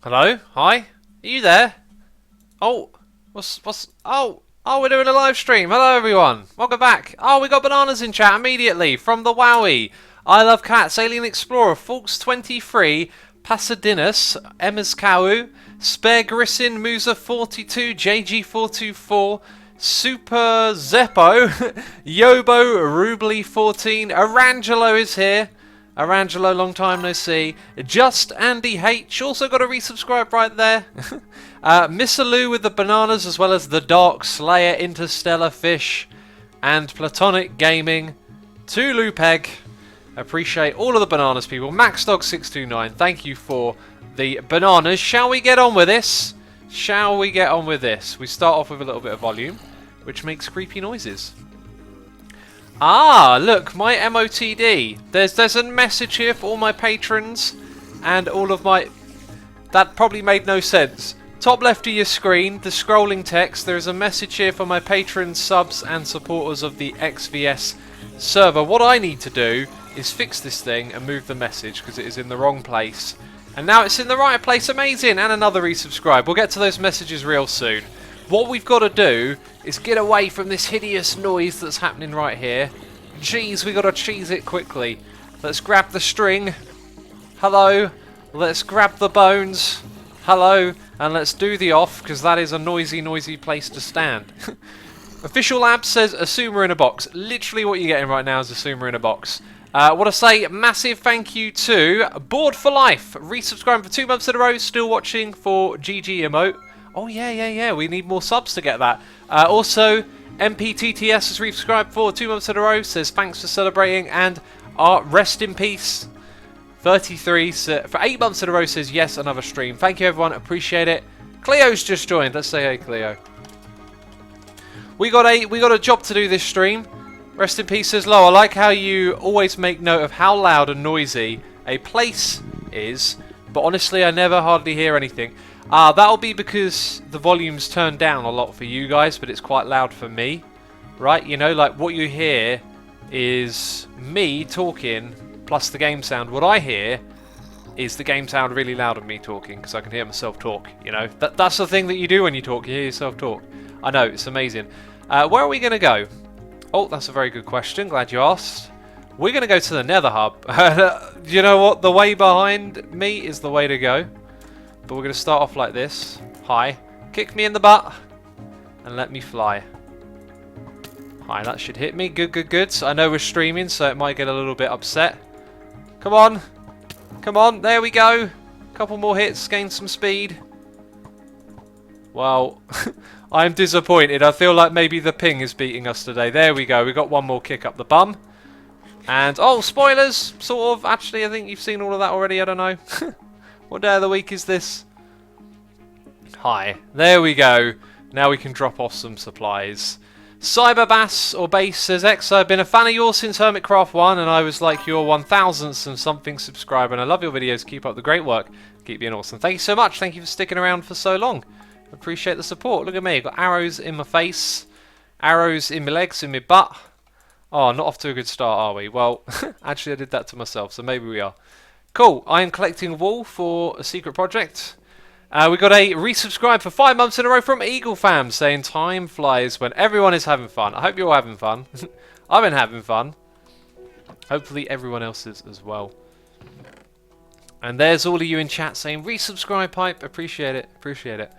Hello? Hi? Are you there? Oh, we're doing a live stream. Hello, everyone. Welcome back. Oh, we got bananas in chat immediately from the Wowie. I Love Cats, Alien Explorer, Fulks23, Pasadinus, Emma's Cow, Spare Grissin, Musa42, JG424, Super Zeppo, Yobo, Rubly14, Arangelo is here. Arangelo, long time no see. Just Andy H, also got a resubscribe right there. Missaloo with the bananas, as well as the Dark Slayer, Interstellar Fish, and Platonic Gaming. Tulu Peg. Appreciate all of the bananas, people. MaxDog629, thank you for the bananas. Shall we get on with this? Shall we get on with this? We start off with a little bit of volume, which makes creepy noises. Ah, look, my MOTD. There's a message here for all my patrons and all of my... That probably made no sense. Top left of your screen, the scrolling text, there is a message here for my patrons, subs and supporters of the XVS server. What I need to do is fix this thing and move the message because it is in the wrong place. And now it's in the right place. Amazing. And another resubscribe. We'll get to those messages real soon. What we've got to do is get away from this hideous noise that's happening right here. Jeez, we got to cheese it quickly. Let's grab the string. Hello. Let's grab the bones. Hello. And let's do the off, because that is a noisy, noisy place to stand. Official Lab says a sumer in a box. Literally what you're getting right now is a sumer in a box. I want to say massive thank you to Bored for Life. Resubscribing for 2 months in a row. Still watching for GG emote. Oh, yeah. We need more subs to get that. Also, MPTTS has resubscribed for 2 months in a row. Says thanks for celebrating. And rest in peace. 33 for 8 months in a row says yes, another stream. Thank you, everyone. Appreciate it. Cleo's just joined. Let's say hey, Cleo. We got a job to do this stream. Rest in peace says Lo. I like how you always make note of how loud and noisy a place is. But honestly, I never hardly hear anything. That'll be because the volume's turned down a lot for you guys, but it's quite loud for me. Right? You know, like what you hear is me talking plus the game sound. What I hear is the game sound really loud and me talking because I can hear myself talk. You know, that's the thing that you do when you talk. You hear yourself talk. I know, it's amazing. Where are we going to go? Oh, that's a very good question. Glad you asked. We're going to go to the Nether hub. You know what? The way behind me is the way to go. But we're going to start off like this. Hi. Kick me in the butt. And let me fly. Hi, that should hit me. Good. So I know we're streaming, so it might get a little bit upset. Come on. Come on. There we go. Couple more hits. Gain some speed. Well, I'm disappointed. I feel like maybe the ping is beating us today. There we go. We got one more kick up the bum. And, oh, spoilers! Sort of. Actually, I think you've seen all of that already. I don't know. What day of the week is this? Hi. There we go. Now we can drop off some supplies. Cyberbass or Base says, X, I've been a fan of yours since Hermitcraft 1, and I was like your 1000th and something subscriber, and I love your videos. Keep up the great work. Keep being awesome. Thank you so much. Thank you for sticking around for so long. Appreciate the support. Look at me. I've got arrows in my face, arrows in my legs, in my butt. Oh, not off to a good start, are we? Well, actually I did that to myself, so maybe we are. Cool. I am collecting wool for a secret project. We got a resubscribe for 5 months in a row from Eagle Fam saying time flies when everyone is having fun. I hope you're all having fun. I've been having fun. Hopefully everyone else is as well. And there's all of you in chat saying resubscribe, Pipe. Appreciate it. Appreciate it.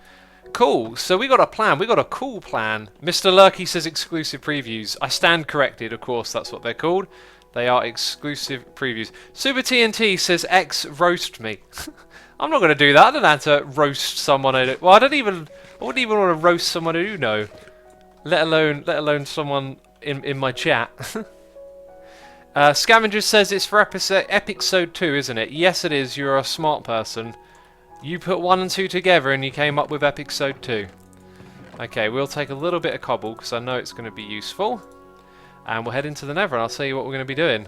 Cool. So we got a plan. We got a cool plan. Mr. Lurky says exclusive previews. I stand corrected. Of course, that's what they're called. They are exclusive previews. Super TNT says X roast me. I'm not going to do that. I don't have to roast someone. I wouldn't even want to roast someone I do know. Let alone someone in my chat. Scavenger says it's for episode 2, isn't it? Yes, it is. You're a smart person. You put 1 and 2 together and you came up with episode 2. Okay, we'll take a little bit of cobble because I know it's going to be useful. And we'll head into the Nether and I'll tell you what we're going to be doing.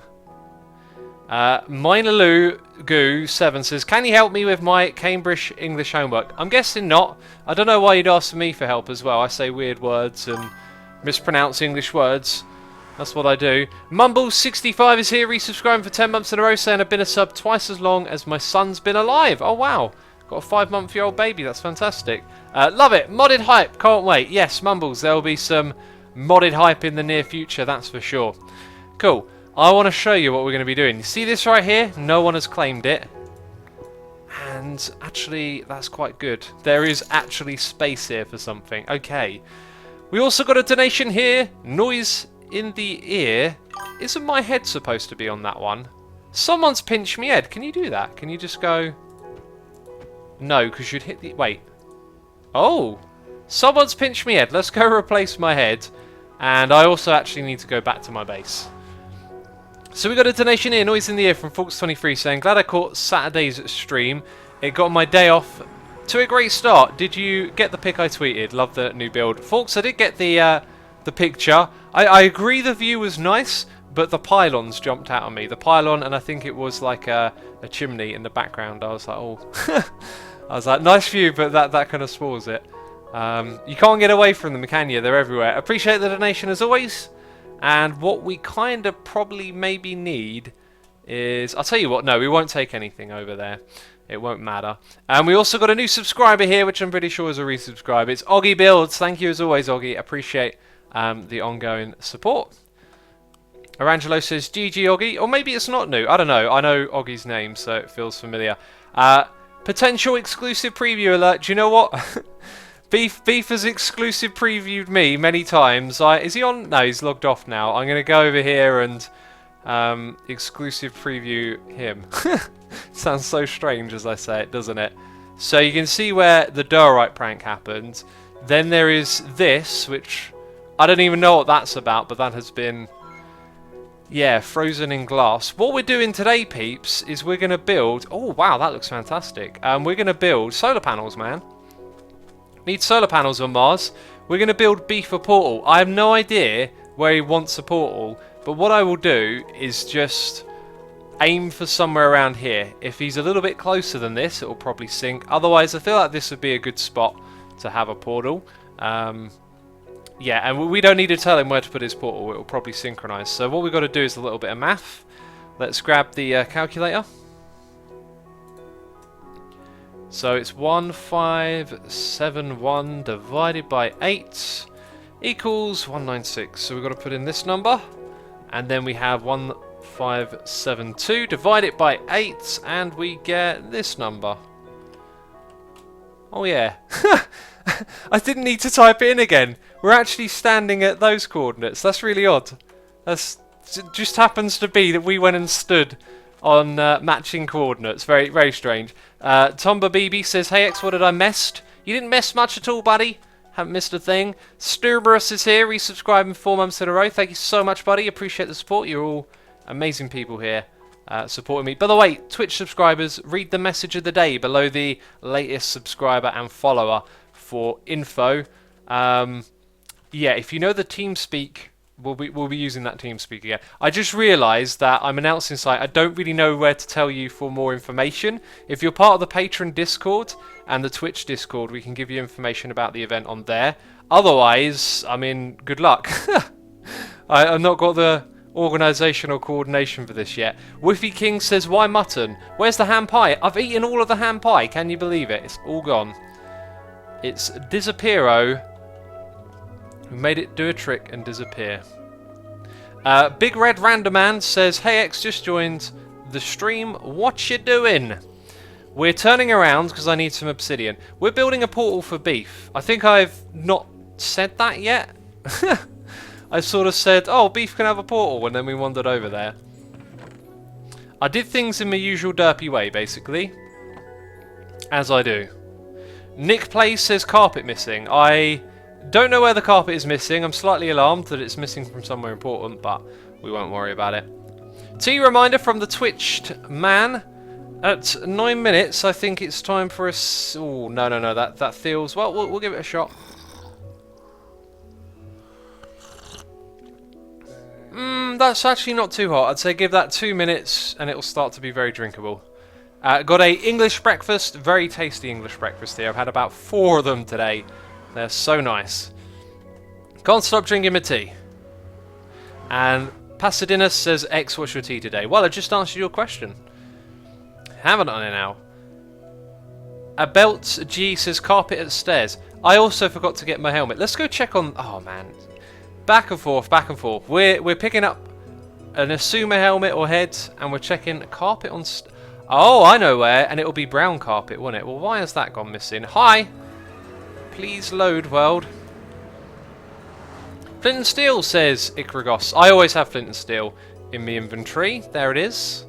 Minaloo Goo 7 says, can you help me with my Cambridge English homework? I'm guessing not. I don't know why you'd ask me for help as well. I say weird words and mispronounce English words. That's what I do. Mumbles65 is here, resubscribing for 10 months in a row, saying I've been a sub twice as long as my son's been alive. Oh, wow. Got a 5-month-old baby. That's fantastic. Love it. Modded hype. Can't wait. Yes, Mumbles. There will be some modded hype in the near future. That's for sure. Cool. I want to show you what we're going to be doing. You see this right here? No one has claimed it. And actually, that's quite good. There is actually space here for something. Okay. We also got a donation here. Noise in the ear. Isn't my head supposed to be on that one? Someone's pinched me head. Can you do that? Can you just go... No, because you'd hit the... Wait. Oh. Someone's pinched me head. Let's go replace my head. And I also actually need to go back to my base. So we got a donation here, Noise in the Ear from Fox23 saying, glad I caught Saturday's stream. It got my day off to a great start. Did you get the pic I tweeted? Love the new build. Fox, I did get the picture. I agree the view was nice, but the pylons jumped out on me. The pylon, and I think it was like a chimney in the background. I was like, oh. I was like, nice view, but that kind of spoils it. You can't get away from them, can you? They're everywhere. Appreciate the donation as always. And what we kind of probably maybe need is... I'll tell you what, no, we won't take anything over there. It won't matter. And we also got a new subscriber here, which I'm pretty sure is a resubscribe. It's Oggy Builds. Thank you as always, Oggy. Appreciate the ongoing support. Arangelo says, GG, Oggy. Or maybe it's not new. I don't know. I know Oggy's name, so it feels familiar. Potential exclusive preview alert. Do you know what? Beef has exclusive previewed me many times. Is he on? No, he's logged off now. I'm going to go over here and exclusive preview him. Sounds so strange as I say it, doesn't it? So you can see where the Durite prank happened. Then there is this, which I don't even know what that's about, but that has been, yeah, frozen in glass. What we're doing today, peeps, is we're going to build... Oh, wow, that looks fantastic. We're going to build solar panels, man. Need solar panels on Mars. We're going to build Beef a portal. I have no idea where he wants a portal, but what I will do is just aim for somewhere around here. If he's a little bit closer than this, it will probably sink. Otherwise, I feel like this would be a good spot to have a portal. Yeah, and we don't need to tell him where to put his portal. It will probably synchronize. So what we've got to do is a little bit of math. Let's grab the calculator. So it's 1571 divided by 8 equals 196. So we've got to put in this number. And then we have 1572 divided by 8 and we get this number. Oh yeah. I didn't need to type it in again. We're actually standing at those coordinates. That's really odd. It just happens to be that we went and stood on matching coordinates. Very, very strange. Tomba BB says, hey X, what did I missed? You didn't miss much at all, buddy. Haven't missed a thing. Stuberus is here, resubscribing 4 months in a row. Thank you so much, buddy. Appreciate the support. You're all amazing people here supporting me. By the way, Twitch subscribers, read the message of the day below the latest subscriber and follower for info. Yeah, if you know the TeamSpeak, we'll be using that TeamSpeak again. I just realised that I'm announcing site. I don't really know where to tell you for more information. If you're part of the Patreon Discord and the Twitch Discord, we can give you information about the event on there. Otherwise, I mean, good luck. I've not got the organisational coordination for this yet. Whiffy King says, why mutton? Where's the ham pie? I've eaten all of the ham pie. Can you believe it? It's all gone. It's Disappearo who made it do a trick and disappear. Big Red Randoman says, hey X, just joined the stream. What you doing? We're turning around because I need some obsidian. We're building a portal for Beef. I think I've not said that yet. I sort of said, oh, Beef can have a portal, and then we wandered over there. I did things in my usual derpy way, basically. As I do. Nick Plays says carpet missing. I don't know where the carpet is missing. I'm slightly alarmed that it's missing from somewhere important, but we won't worry about it. Reminder from the Twitched man. At 9 minutes, I think it's time for us. Oh, no, that feels... Well, we'll give it a shot. That's actually not too hot. I'd say give that 2 minutes and it'll start to be very drinkable. Got a English breakfast, very tasty English breakfast here. I've had about 4 of them today. They're so nice. Can't stop drinking my tea. And Pasadena says, X, what's your tea today? Well, I just answered your question. Haven't I now? A belt. G says carpet at the stairs. I also forgot to get my helmet. Let's go check on... Oh, man. Back and forth, back and forth. We're picking up an Asuma helmet or head, and we're checking carpet on... Oh, I know where, and it'll be brown carpet, won't it? Well, why has that gone missing? Hi! Please load, world. Flint and steel, says Icaragos. I always have flint and steel in my inventory. There it is.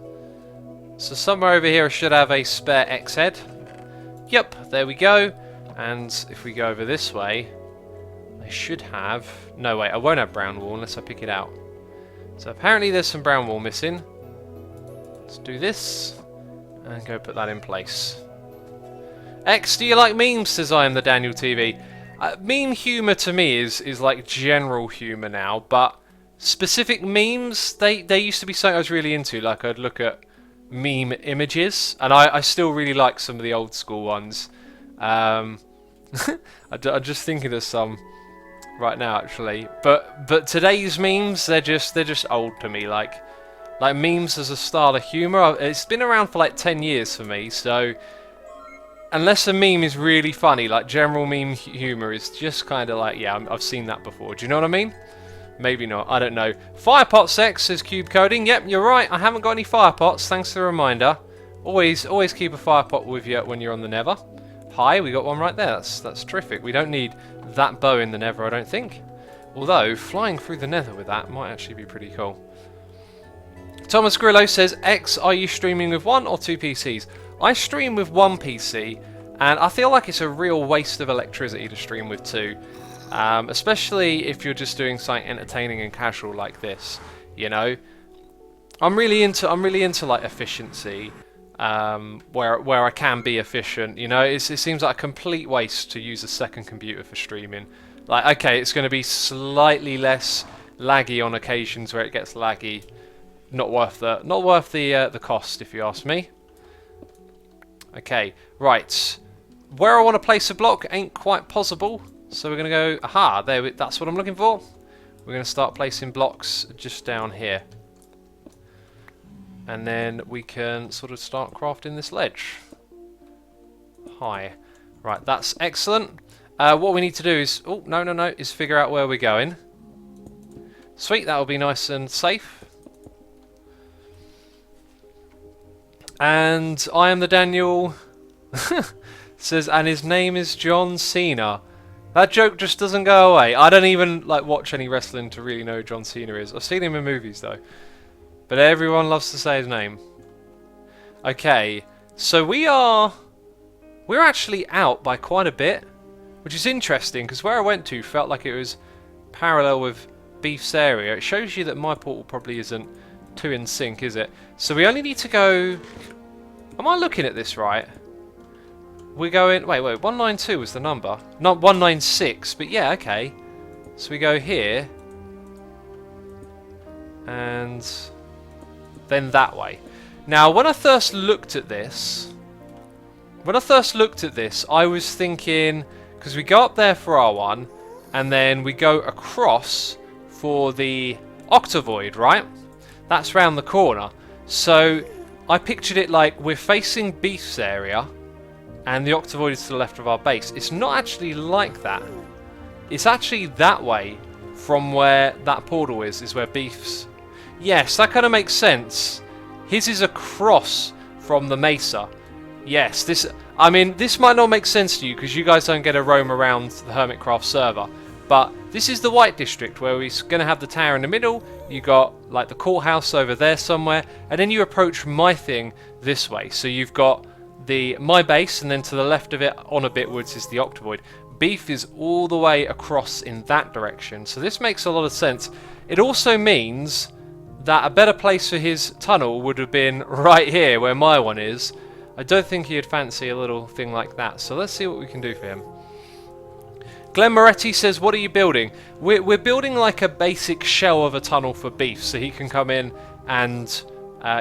So somewhere over here I should have a spare X head. Yep, there we go. And if we go over this way, I should have... No, wait, I won't have brown wool unless I pick it out. So apparently there's some brown wool missing. Let's do this. And go put that in place. X, do you like memes? Says I am the Daniel TV. Meme humour to me is like general humour now, but specific memes, they used to be something I was really into. Like I'd look at meme images, and I still really like some of the old school ones. I'm just thinking of some right now actually, but today's memes, they're just old to me. Like memes as a style of humour, it's been around for like 10 years for me, so unless a meme is really funny, like general meme humour is just kind of like, yeah, I've seen that before. Do you know what I mean? Maybe not, I don't know. Firepot sex, says Cube Coding. Yep, you're right, I haven't got any firepots, thanks for the reminder. Always keep a firepot with you when you're on the Nether. Hi, we got one right there, that's terrific. We don't need that bow in the Nether, I don't think. Although, flying through the Nether with that might actually be pretty cool. Thomas Grillo says, X, are you streaming with 1 or 2 PCs? I stream with 1 PC, and I feel like it's a real waste of electricity to stream with 2. Especially if you're just doing something entertaining and casual like this, you know. I'm really into like efficiency, where I can be efficient. You know, it seems like a complete waste to use a second computer for streaming. Like, okay, it's going to be slightly less laggy on occasions where it gets laggy. Not worth the cost, if you ask me. Okay, right. Where I want to place a block ain't quite possible, so we're going to go... Aha, that's what I'm looking for. We're going to start placing blocks just down here. And then we can sort of start crafting this ledge. Hi. Right, that's excellent. What we need to do is... Oh, no, is figure out where we're going. Sweet, that'll be nice and safe. And I am the Daniel... says, and his name is John Cena. That joke just doesn't go away. I don't even like watch any wrestling to really know who John Cena is. I've seen him in movies though. But everyone loves to say his name. Okay, so we're actually out by quite a bit, which is interesting because where I went to felt like it was parallel with Beef's area. It shows you that my portal probably isn't too in sync, is it? So we only need to go... Am I looking at this right? We're going... Wait, 192 was the number. Not 196, but yeah, okay. So we go here. And then that way. Now, when I first looked at this... I was thinking... Because we go up there for R1, and then we go across for the Octavoid, right? That's round the corner. So I pictured it like we're facing Beef's area and the Octavoid is to the left of our base. It's not actually like that. It's actually that way from where that portal is where Beef's... Yes, that kind of makes sense. His is across from the Mesa. Yes, this... I mean, this might not make sense to you because you guys don't get to roam around the Hermitcraft server. But this is the White District where we're going to have the tower in the middle. You got like the courthouse over there somewhere. And then you approach my thing this way. So you've got my base, and then to the left of it on a bitwards is the Octavoid. Beef is all the way across in that direction. So this makes a lot of sense. It also means that a better place for his tunnel would have been right here where my one is. I don't think he'd fancy a little thing like that. So let's see what we can do for him. Glenn Moretti says, what are you building? We're building like a basic shell of a tunnel for Beef so he can come in and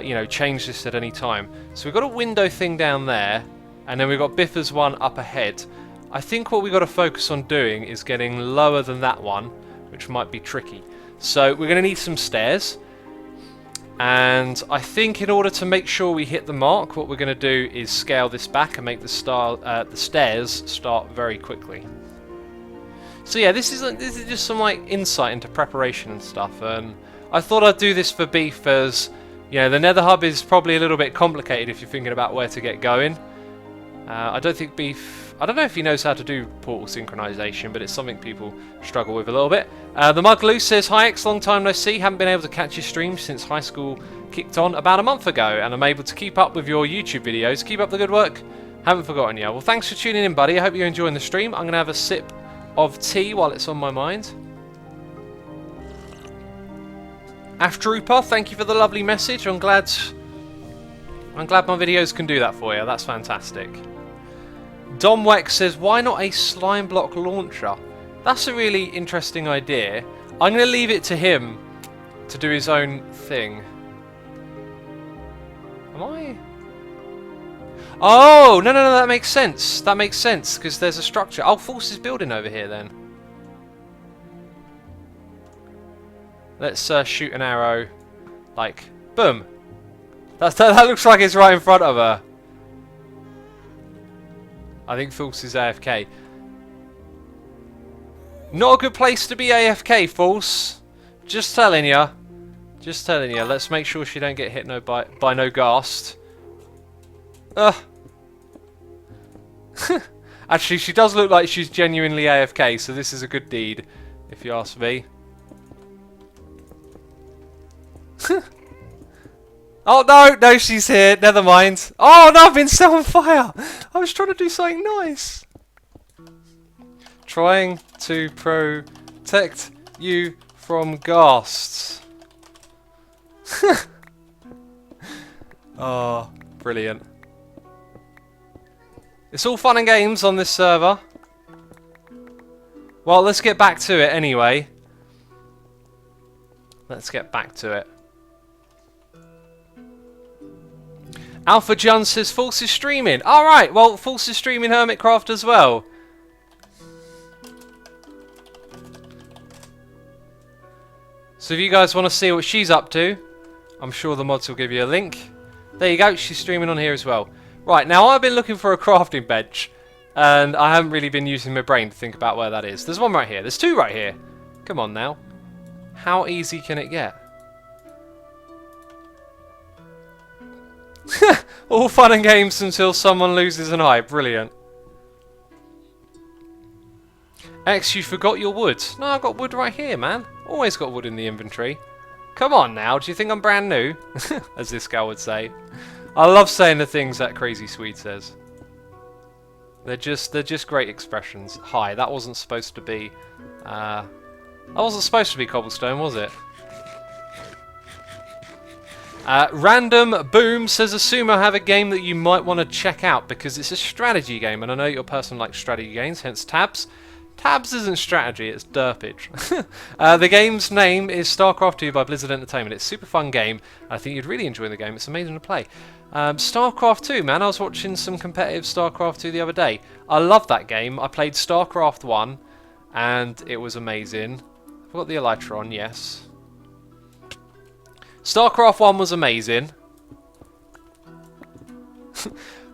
you know, change this at any time. So we've got a window thing down there, and then we've got Biffa's one up ahead. I think what we've got to focus on doing is getting lower than that one, which might be tricky. So we're going to need some stairs. And I think in order to make sure we hit the mark, what we're going to do is scale this back and make the stairs start very quickly. So yeah, this is just some like insight into preparation and stuff. And I thought I'd do this for Beef as, you know, the Nether hub is probably a little bit complicated if you're thinking about where to get going. I don't think Beef... I don't know if he knows how to do portal synchronization, but it's something people struggle with a little bit. The Mug Loose says, "Hi X, long time no see. Haven't been able to catch your stream since high school kicked on about a month ago, and I'm able to keep up with your YouTube videos. Keep up the good work. Haven't forgotten you." Well, thanks for tuning in, buddy. I hope you're enjoying the stream. I'm going to have a sip of tea while it's on my mind. Aftrooper, thank you for the lovely message. I'm glad my videos can do that for you. That's fantastic. Domwex says, "Why not a slime block launcher?" That's a really interesting idea. I'm going to leave it to him to do his own thing. Am I? Oh, no, that makes sense. That makes sense, because there's a structure. Oh, Force is building over here, then. Let's shoot an arrow. Like, boom. That looks like it's right in front of her. I think False is AFK. Not a good place to be AFK, False. Just telling ya. Just telling ya. Let's make sure she don't get hit by no ghast. Actually, she does look like she's genuinely AFK, so this is a good deed, if you ask me. Oh no, she's here. Never mind. Oh no, I've been set on fire. I was trying to do something nice. Trying to protect you from ghasts. Oh, brilliant. It's all fun and games on this server. Well, let's get back to it anyway. Let's get back to it. Alpha John says False is streaming. Alright, well, False is streaming Hermitcraft as well. So if you guys want to see what she's up to, I'm sure the mods will give you a link. There you go, she's streaming on here as well. Right, now I've been looking for a crafting bench, and I haven't really been using my brain to think about where that is. There's one right here. There's two right here. Come on now. How easy can it get? All fun and games until someone loses an eye. Brilliant. X, you forgot your wood. No, I've got wood right here, man. Always got wood in the inventory. Come on now, do you think I'm brand new? As this guy would say. I love saying the things that Crazy Swede says. They're just great expressions. Hi, that wasn't supposed to be cobblestone, was it? Random Boom says, "Assume I have a game that you might want to check out because it's a strategy game, and I know you're a person who likes strategy games, hence Tabs." Tabs isn't strategy, it's derpage. The game's name is Starcraft II by Blizzard Entertainment. It's a super fun game. I think you'd really enjoy the game. It's amazing to play. Starcraft II, man. I was watching some competitive Starcraft II the other day. I love that game. I played Starcraft 1, and it was amazing. I've got the Elytra on, yes. Starcraft 1 was amazing.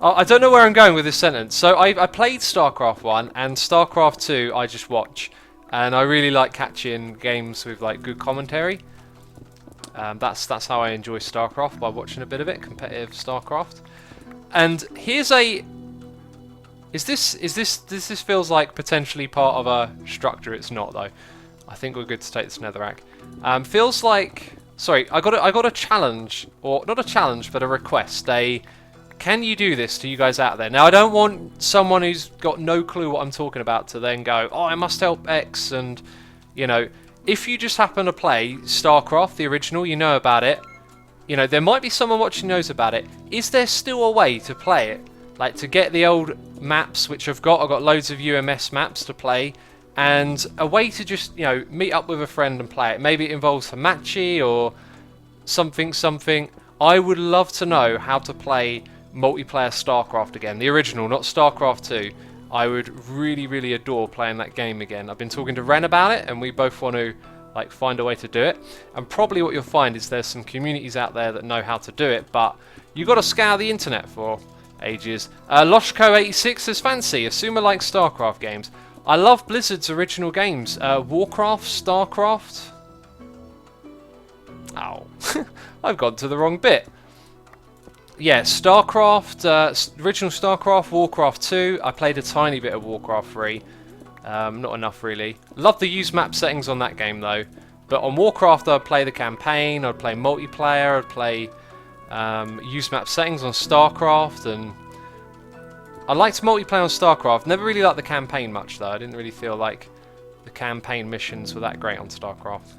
I don't know where I'm going with this sentence. So I played Starcraft 1 and Starcraft 2 I just watch. And I really like catching games with like good commentary. That's how I enjoy Starcraft, by watching a bit of it, competitive Starcraft. And here's a... This feels like potentially part of a structure. It's not though. I think we're good to take this netherrack. Feels like... Sorry, I got a challenge, or not a challenge, but a request. Can you do this to you guys out there? Now, I don't want someone who's got no clue what I'm talking about to then go, "Oh, I must help X," and, you know, if you just happen to play StarCraft, the original, you know about it, you know, there might be someone watching who knows about it. Is there still a way to play it? Like, to get the old maps, which I've got loads of UMS maps to play, and a way to just, you know, meet up with a friend and play it. Maybe it involves Hamachi or something. I would love to know how to play multiplayer StarCraft again. The original, not StarCraft 2. I would really, really adore playing that game again. I've been talking to Ren about it, and we both want to like find a way to do it. And probably what you'll find is there's some communities out there that know how to do it, but you've got to scour the internet for ages. Loshko86 says, fancy, assume I like Starcraft games. I love Blizzard's original games. Warcraft, Starcraft. Ow. I've gone to the wrong bit. Yeah, Starcraft, original Starcraft, Warcraft 2. I played a tiny bit of Warcraft 3. Not enough really. Love the use map settings on that game though. But on Warcraft I'd play the campaign, I'd play multiplayer, I'd play use map settings on Starcraft, and I liked multiplayer on Starcraft. Never really liked the campaign much though. I didn't really feel like the campaign missions were that great on Starcraft.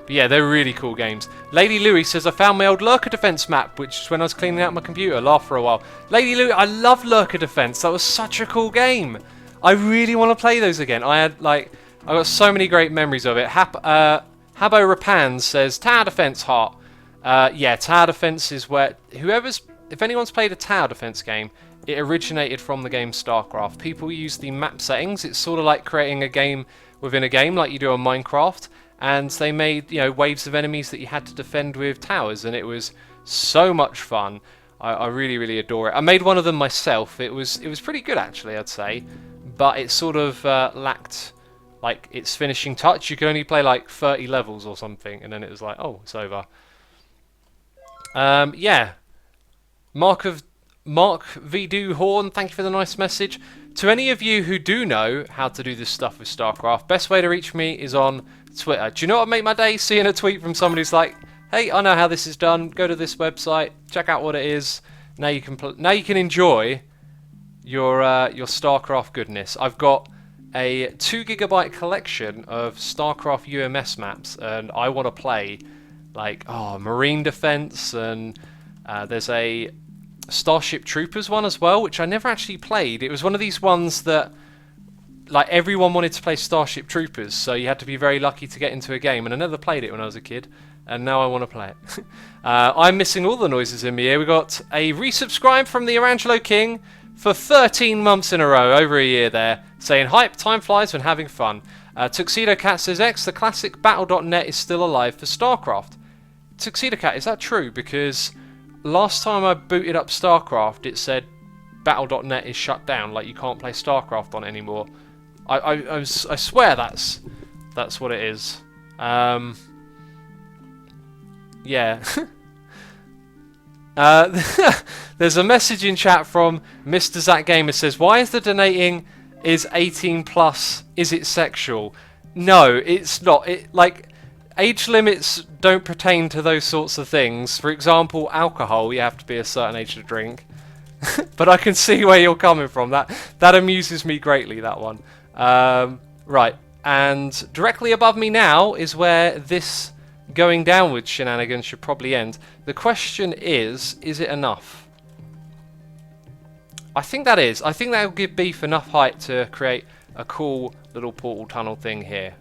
But yeah, they're really cool games. Lady Louie says, I found my old Lurker Defense map, which is when I was cleaning out my computer. Laugh for a while. Lady Louie, I love Lurker Defense. That was such a cool game. I really want to play those again. I got so many great memories of it. Habbo Rapans says, Tower Defense Heart. Yeah, Tower Defense is where if anyone's played a Tower Defense game, it originated from the game StarCraft. People use the map settings. It's sort of like creating a game within a game, like you do on Minecraft. And they made, you know, waves of enemies that you had to defend with towers, and it was so much fun. I really, really adore it. I made one of them myself. It was pretty good actually, I'd say, but it sort of lacked like its finishing touch. You could only play like 30 levels or something, and then it was like, oh, it's over. Yeah. Mark Vidu Horn, thank you for the nice message. To any of you who do know how to do this stuff with StarCraft, best way to reach me is on Twitter. Do you know what would make my day? Seeing a tweet from somebody who's like, hey, I know how this is done. Go to this website, check out what it is. Now you can enjoy your StarCraft goodness. I've got a 2 GB collection of StarCraft UMS maps, and I want to play like Marine Defense, and there's a Starship Troopers one as well, which I never actually played. It was one of these ones that like everyone wanted to play Starship Troopers, so you had to be very lucky to get into a game, and I never played it when I was a kid, and now I want to play it. I'm missing all the noises in me here. We got a resubscribe from the Arangelo King for 13 months in a row, over a year there, saying hype, time flies when having fun. Tuxedo Cat says, X, the classic battle.net is still alive for StarCraft. Tuxedo Cat, is that true? Because last time I booted up StarCraft, it said battle.net is shut down, like you can't play StarCraft on it anymore. I swear that's what it is. Yeah. There's a message in chat from Mr. Zach Gamer says, why is the donating is 18 plus? Is it sexual? No, it's not. Like, age limits don't pertain to those sorts of things. For example, alcohol, you have to be a certain age to drink. But I can see where you're coming from. That amuses me greatly, that one. Right, and directly above me now is where this going downwards shenanigans should probably end. The question is it enough? I think that is. I think that will give Beef enough height to create a cool little portal tunnel thing here.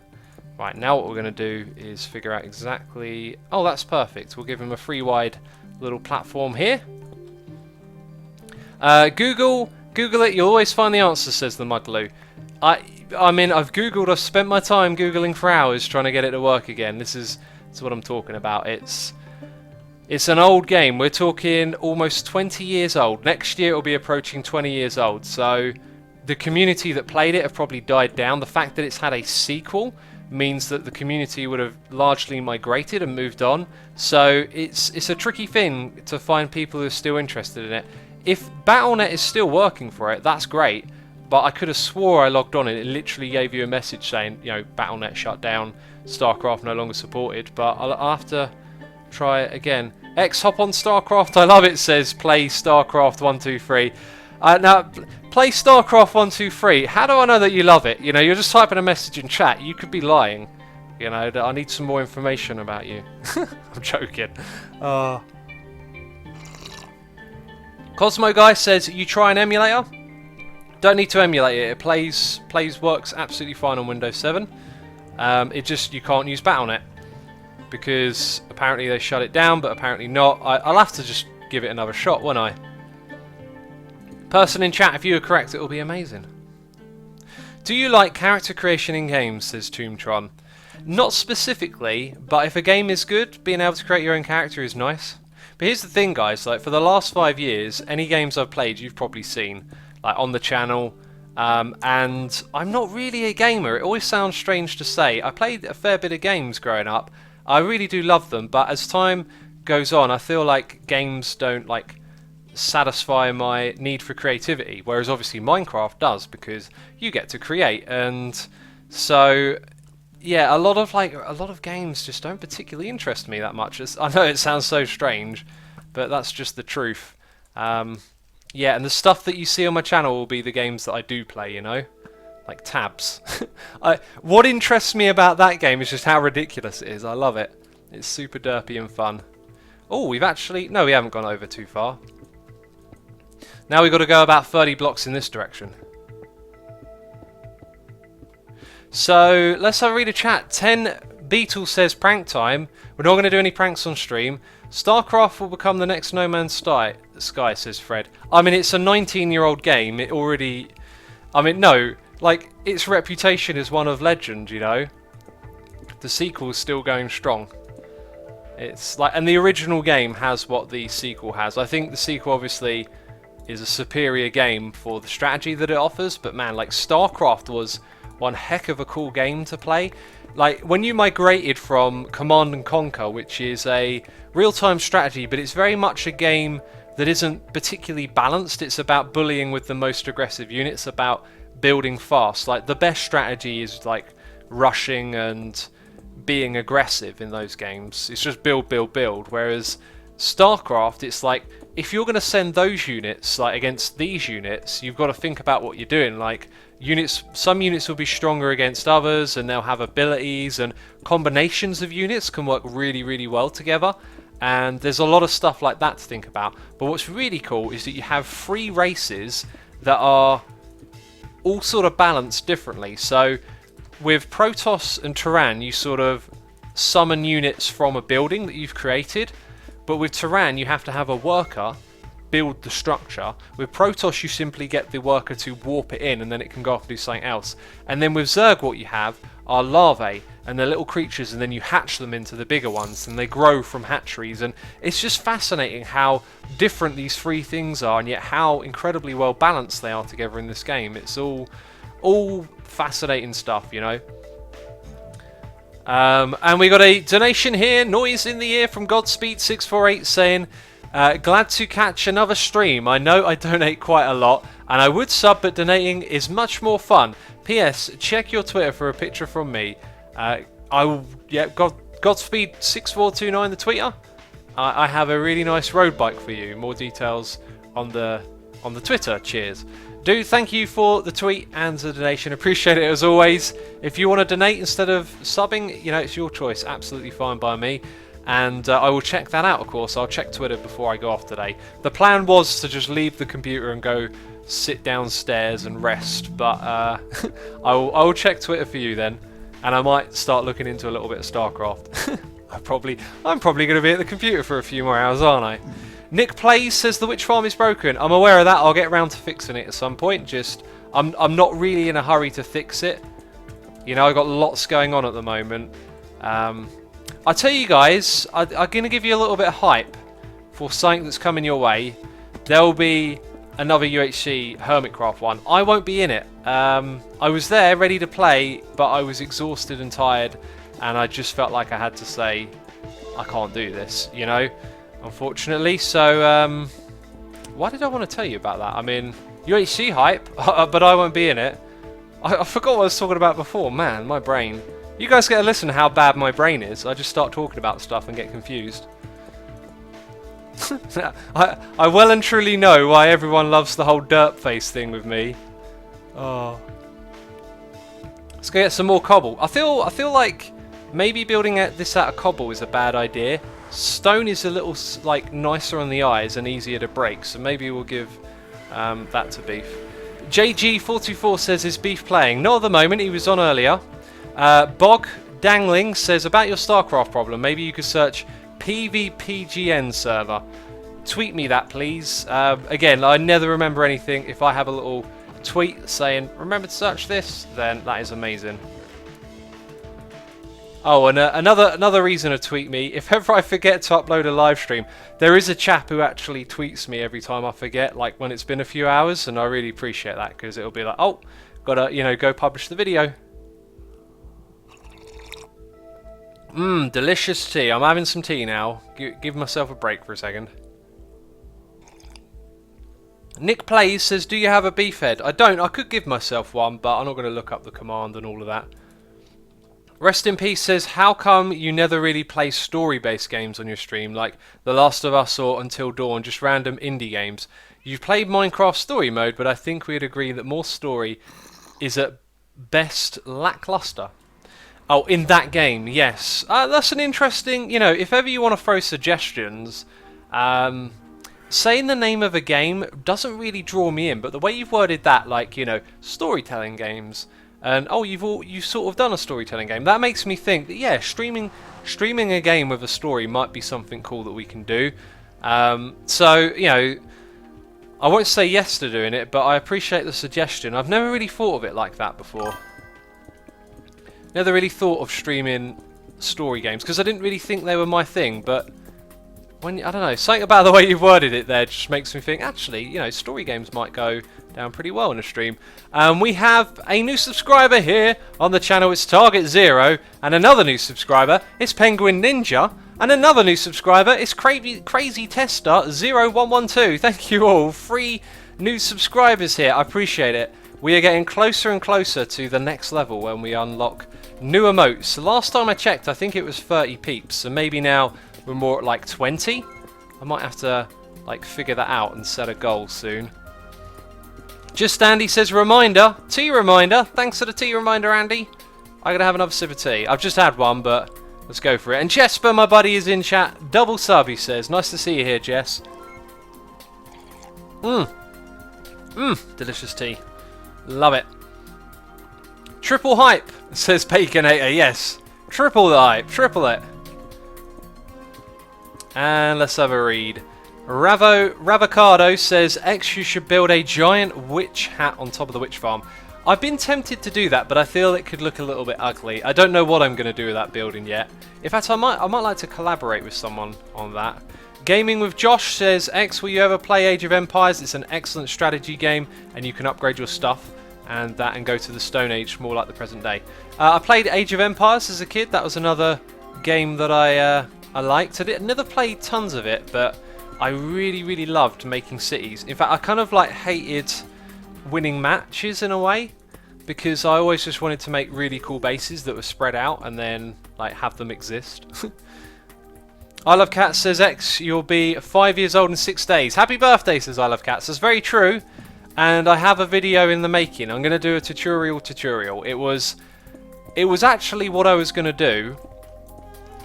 Right, now what we're going to do is figure out exactly... Oh, that's perfect. We'll give him a free wide little platform here. Google it, you'll always find the answer, says the Mudloo. I mean, I've spent my time Googling for hours trying to get it to work again. That's what I'm talking about. It's an old game. We're talking almost 20 years old. Next year it'll be approaching 20 years old. So the community that played it have probably died down. The fact that it's had a sequel means that the community would have largely migrated and moved on. So it's a tricky thing to find people who are still interested in it. If Battle.net is still working for it, that's great. But I could have swore I logged on and it literally gave you a message saying, you know, Battle.net shut down, StarCraft no longer supported. But I'll have to try it again. X, hop on StarCraft, I love it, says play StarCraft 123. Now, play StarCraft 123. How do I know that you love it? You know, you're just typing a message in chat. You could be lying. You know, I need some more information about you. I'm joking. Cosmo Guy says, you try an emulator? Don't need to emulate it. It works absolutely fine on Windows 7. You can't use Battle.net because apparently they shut it down, but apparently not. I'll have to just give it another shot, won't I? Person in chat, if you are correct, it will be amazing. Do you like character creation in games, says Tombtron? Not specifically, but if a game is good, being able to create your own character is nice. But here's the thing, guys, like for the last 5 years, any games I've played you've probably seen, like on the channel, and I'm not really a gamer. It always sounds strange to say. I played a fair bit of games growing up. I really do love them, but as time goes on, I feel like games don't like satisfy my need for creativity, whereas obviously Minecraft does, because you get to create. And so yeah, a lot of games just don't particularly interest me that much. I know it sounds so strange, but that's just the truth. Yeah, and the stuff that you see on my channel will be the games that I do play, you know? Like tabs. What interests me about that game is just how ridiculous it is. I love it. It's super derpy and fun. Oh, we've actually... No, we haven't gone over too far. Now we've got to go about 30 blocks in this direction. So, let's have a read a chat. 10 Beetle says prank time. We're not going to do any pranks on stream. Starcraft will become the next No Man's Sky, says Fred. I mean, it's a 19-year-old game. It already... I mean, no. Like, its reputation is one of legend, you know? The sequel's still going strong. It's like... And the original game has what the sequel has. I think the sequel, obviously, is a superior game for the strategy that it offers. But, man, like, Starcraft was one heck of a cool game to play. Like, when you migrated from Command and Conquer, which is a real-time strategy, but it's very much a game that isn't particularly balanced. It's about bullying with the most aggressive units, about building fast. Like, the best strategy is, like, rushing and being aggressive in those games. It's just build, build, build. Whereas StarCraft, it's like, if you're going to send those units, like, against these units, you've got to think about what you're doing. Like, some units will be stronger against others, and they'll have abilities, and combinations of units can work really, really well together. And there's a lot of stuff like that to think about. But what's really cool is that you have 3 races that are all sort of balanced differently. So with Protoss and Terran, you sort of summon units from a building that you've created. But with Terran, you have to have a worker build the structure. With Protoss, you simply get the worker to warp it in, and then it can go off and do something else. And then with Zerg, what you have are larvae, and they're little creatures, and then you hatch them into the bigger ones, and they grow from hatcheries. And it's just fascinating how different these 3 things are, and yet how incredibly well balanced they are together in this game. It's all fascinating stuff, you know. And we got a donation here, noise in the ear, from Godspeed648 saying, glad to catch another stream. I know I donate quite a lot, and I would sub, but donating is much more fun. P.S. Check your Twitter for a picture from me. I will, yeah, Godspeed6429 the tweeter. I have a really nice road bike for you. More details on the Twitter. Cheers. Dude, thank you for the tweet and the donation. Appreciate it as always. If you want to donate instead of subbing, you know, it's your choice. Absolutely fine by me. And I will check that out, of course. I'll check Twitter before I go off today. The plan was to just leave the computer and go sit downstairs and rest, but I will check Twitter for you then, and I might start looking into a little bit of StarCraft. I'm probably going to be at the computer for a few more hours, aren't I? Nick Plays says the witch farm is broken. I'm aware of that. I'll get around to fixing it at some point. Just I'm not really in a hurry to fix it. You know, I've got lots going on at the moment. I'll tell you guys, I'm going to give you a little bit of hype for something that's coming your way. There will be another UHC Hermitcraft one. I won't be in it. I was there ready to play, but I was exhausted and tired, and I just felt like I had to say, I can't do this, you know, unfortunately. So, why did I want to tell you about that? I mean, UHC hype, but I won't be in it. I forgot what I was talking about before. Man, my brain. You guys get to listen to how bad my brain is. I just start talking about stuff and get confused. I well and truly know why everyone loves the whole derp face thing with me. Oh. Let's go get some more cobble. I feel like maybe building this out of cobble is a bad idea. Stone is a little like nicer on the eyes and easier to break, so maybe we'll give that to Beef. JG424 says, is Beef playing? Not at the moment, he was on earlier. Bog Dangling says, about your StarCraft problem, maybe you could search PvPGN server. Tweet me that, please. Again, I never remember anything. If I have a little tweet saying, remember to search this, then that is amazing. Oh, and another reason to tweet me, if ever I forget to upload a live stream, there is a chap who actually tweets me every time I forget, like when it's been a few hours, and I really appreciate that, because it'll be like, oh, gotta, you know, go publish the video. Delicious tea. I'm having some tea now. Give myself a break for a second. Nick Plays says, do you have a beef head? I don't. I could give myself one, but I'm not going to look up the command and all of that. Rest in Peace says, how come you never really play story-based games on your stream, like The Last of Us or Until Dawn, just random indie games? You've played Minecraft story mode, but I think we'd agree that more story is at best lackluster. Oh, in that game, yes. That's an interesting, you know, if ever you want to throw suggestions, saying the name of a game doesn't really draw me in, but the way you've worded that, like, you know, storytelling games, and oh, you've sort of done a storytelling game. That makes me think that yeah, streaming a game with a story might be something cool that we can do. So you know, I won't say yes to doing it, but I appreciate the suggestion. I've never really thought of it like that before. Never really thought of streaming story games because I didn't really think they were my thing. But when I don't know, something about the way you've worded it there just makes me think. Actually, you know, story games might go down pretty well in a stream. We have a new subscriber here on the channel. It's Target Zero, and another new subscriber. It's Penguin Ninja, and another new subscriber. It's Crazy Tester 0112. Thank you all, 3 new subscribers here. I appreciate it. We are getting closer and closer to the next level when we unlock new emotes. The last time I checked, I think it was 30 peeps, so maybe now we're more at like 20. I might have to like figure that out and set a goal soon. Just Andy says reminder, tea reminder. Thanks for the tea reminder, Andy. I'm gonna have another sip of tea. I've just had one, but let's go for it. And Jesper, my buddy, is in chat. Double sub, he says. Nice to see you here, Jess. Delicious tea. Love it. Triple hype, says Baconator. Yes, triple the hype, triple it. And let's have a read. Ravocado says, X, you should build a giant witch hat on top of the witch farm. I've been tempted to do that, but I feel it could look a little bit ugly. I don't know what I'm going to do with that building yet. In fact, I might like to collaborate with someone on that. Gaming with Josh says, X, will you ever play Age of Empires? It's an excellent strategy game, and you can upgrade your stuff and go to the Stone Age, more like the present day. I played Age of Empires as a kid. That was another game that I liked. I never played tons of it, but I really loved making cities. In fact, I kind of like hated winning matches in a way, because I always just wanted to make really cool bases that were spread out and then like have them exist. I Love Cats says, X, you'll be 5 years old in 6 days. Happy birthday, says I Love Cats. That's very true, and I have a video in the making. I'm going to do a tutorial. It was actually what I was going to do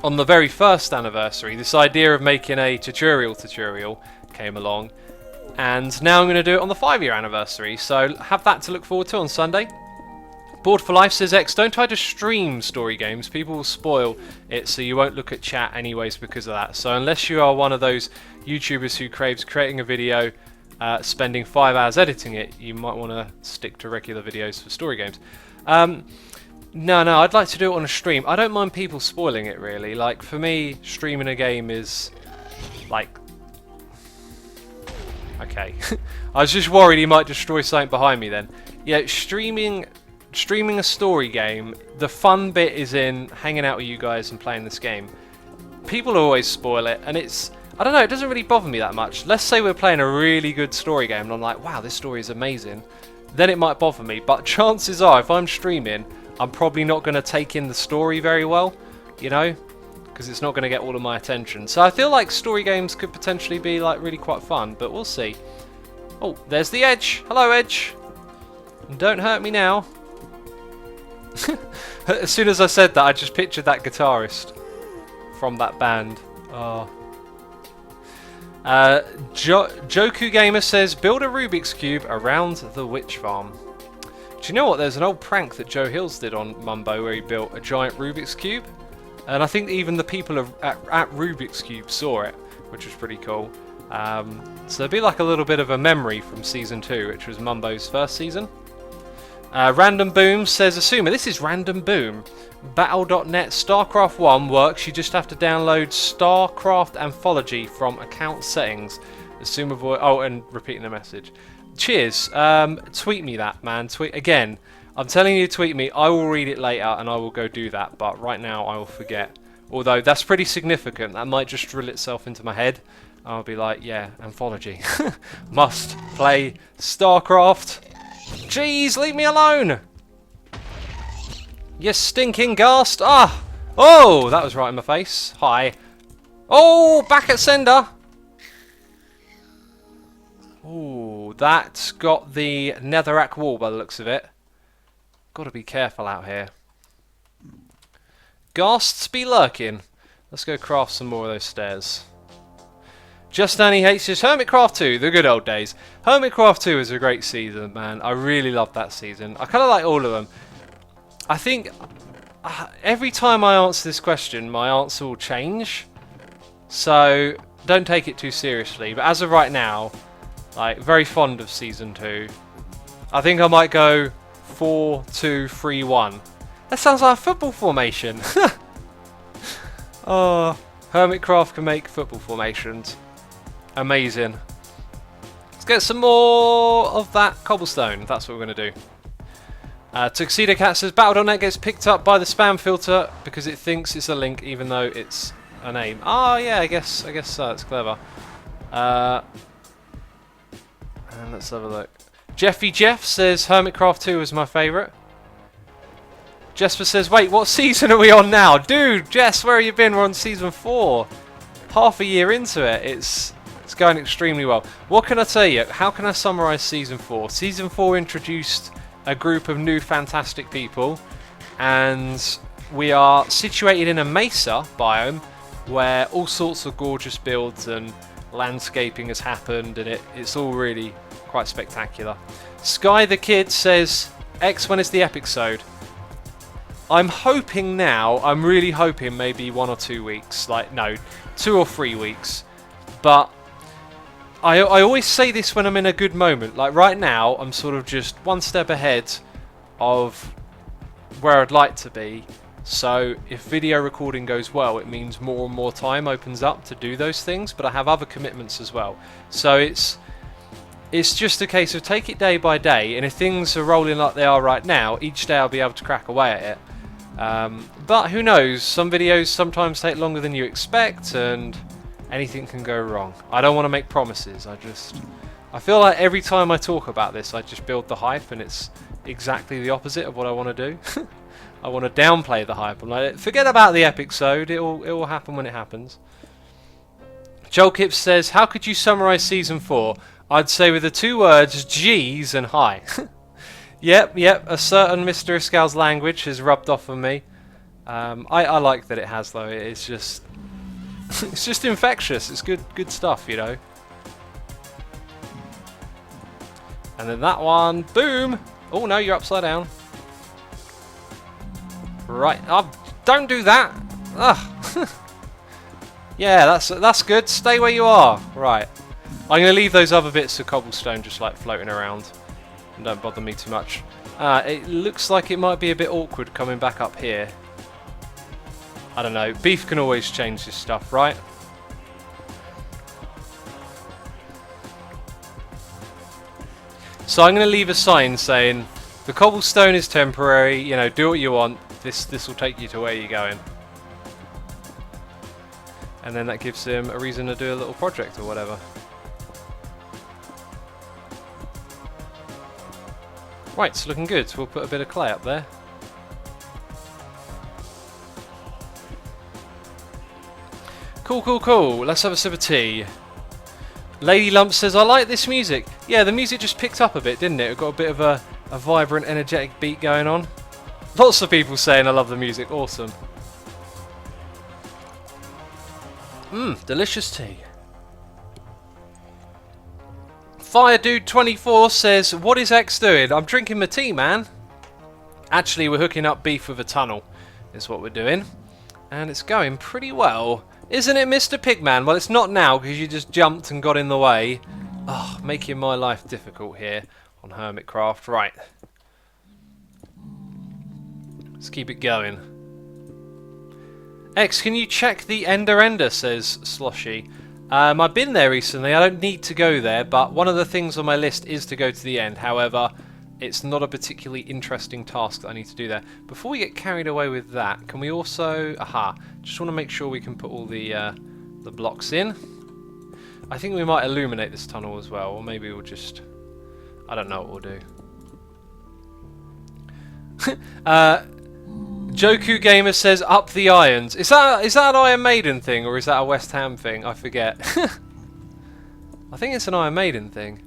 on the very first anniversary. This idea of making a tutorial came along, and now I'm going to do it on the 5-year anniversary, so have that to look forward to on Sunday. Bored for Life says, X, don't try to stream story games, people will spoil it so you won't look at chat anyways because of that. So unless you are one of those YouTubers who craves creating a video, spending 5 hours editing it, you might want to stick to regular videos for story games. No, I'd like to do it on a stream. I don't mind people spoiling it, really. Like, for me, streaming a game is, like... Okay. I was just worried he might destroy something behind me then. Yeah, streaming a story game, the fun bit is in hanging out with you guys and playing this game. People always spoil it, and it's... I don't know, it doesn't really bother me that much. Let's say we're playing a really good story game, and I'm like, wow, this story is amazing. Then it might bother me, but chances are, if I'm streaming, I'm probably not going to take in the story very well, you know, because it's not going to get all of my attention. So I feel like story games could potentially be like really quite fun, but we'll see. Oh, there's the Edge. Hello, Edge. Don't hurt me now. As soon as I said that, I just pictured that guitarist from that band. Oh. Joku Gamer says, build a Rubik's Cube around the witch farm. Do you know what? There's an old prank that Joe Hills did on Mumbo where he built a giant Rubik's Cube. And I think even the people at Rubik's Cube saw it, which was pretty cool. So it'd be like a little bit of a memory from Season 2, which was Mumbo's first season. Random Boom says, Assumer, this is Random Boom. Battle.net Starcraft 1 works, you just have to download Starcraft Anthology from account settings. Assume avoid. Oh, and repeating the message. Cheers. Tweet me that, man. Tweet again. I'm telling you to tweet me. I will read it later and I will go do that. But right now I will forget. Although that's pretty significant. That might just drill itself into my head. I'll be like, yeah, Anthology. Must play Starcraft. Jeez, leave me alone. You stinking ghast. Ah. Oh, that was right in my face. Hi. Oh, back at sender. Ooh, that's got the netherrack wall by the looks of it. Got to be careful out here. Ghasts be lurking. Let's go craft some more of those stairs. Just Danny hates his Hermitcraft 2, the good old days. Hermitcraft 2 is a great season, man. I really love that season. I kind of like all of them. I think every time I answer this question, my answer will change. So don't take it too seriously. But as of right now, like, very fond of Season 2. I think I might go 4-2-3-1. That sounds like a football formation. Oh, Hermitcraft can make football formations. Amazing. Let's get some more of that cobblestone. That's what we're going to do. Tuxedo Cat says, Battle.net gets picked up by the spam filter because it thinks it's a link even though it's a name. Oh, yeah, I guess so. It's clever. And let's have a look. Jeffy Jeff says Hermitcraft 2 is my favourite. Jesper says, wait, what season are we on now? Dude, Jess, where have you been? We're on season 4. Half a year into it. It's going extremely well. What can I tell you? How can I summarise season 4? Season 4 introduced a group of new fantastic people, and we are situated in a mesa biome where all sorts of gorgeous builds and landscaping has happened, and it's all really quite spectacular. Sky the Kid says, X, when is the episode? I'm hoping now, I'm really hoping maybe 1 or 2 weeks, like, no, 2 or 3 weeks, but I always say this when I'm in a good moment. Like right now, I'm sort of just one step ahead of where I'd like to be. So if video recording goes well, it means more and more time opens up to do those things. But I have other commitments as well. So it's just a case of take it day by day. And if things are rolling like they are right now, each day I'll be able to crack away at it. But who knows? Some videos sometimes take longer than you expect, and anything can go wrong. I don't want to make promises. I feel like every time I talk about this, I just build the hype, and it's exactly the opposite of what I want to do. I want to downplay the hype. I'm like, forget about the episode. It will happen when it happens. Joel Kipps says, how could you summarise Season 4? I'd say with the 2 words, G's and hi. Yep. A certain Mr. Iscal's language has rubbed off on me. I like that it has, though. It's just... it's just infectious. It's good stuff, you know. And then that one, boom! Oh no, you're upside down. Right, oh, don't do that. Ugh. Yeah, that's good. Stay where you are. Right, I'm gonna leave those other bits of cobblestone just like floating around, and don't bother me too much. It looks like it might be a bit awkward coming back up here. I don't know. Beef can always change this stuff, right? So I'm going to leave a sign saying the cobblestone is temporary. You know, do what you want. This will take you to where you're going. And then that gives him a reason to do a little project or whatever. Right, it's looking good. So we'll put a bit of clay up there. Cool. Let's have a sip of tea. Lady Lump says, I like this music. Yeah, the music just picked up a bit, didn't it? It got a bit of a vibrant, energetic beat going on. Lots of people saying I love the music. Awesome. Delicious tea. FireDude24 says, what is X doing? I'm drinking my tea, man. Actually, we're hooking up beef with a tunnel, is what we're doing. And it's going pretty well. Isn't it, Mr. Pigman? Well, it's not now because you just jumped and got in the way. Oh, making my life difficult here on Hermitcraft. Right. Let's keep it going. X, can you check the Ender, says Sloshy. I've been there recently. I don't need to go there, but one of the things on my list is to go to the end. However, it's not a particularly interesting task that I need to do there. Before we get carried away with that, can we also... Aha. Just want to make sure we can put all the blocks in. I think we might illuminate this tunnel as well, or maybe we'll just... I don't know what we'll do. Joku Gamer says, up the irons. Is that an Iron Maiden thing, or is that a West Ham thing? I forget. I think it's an Iron Maiden thing.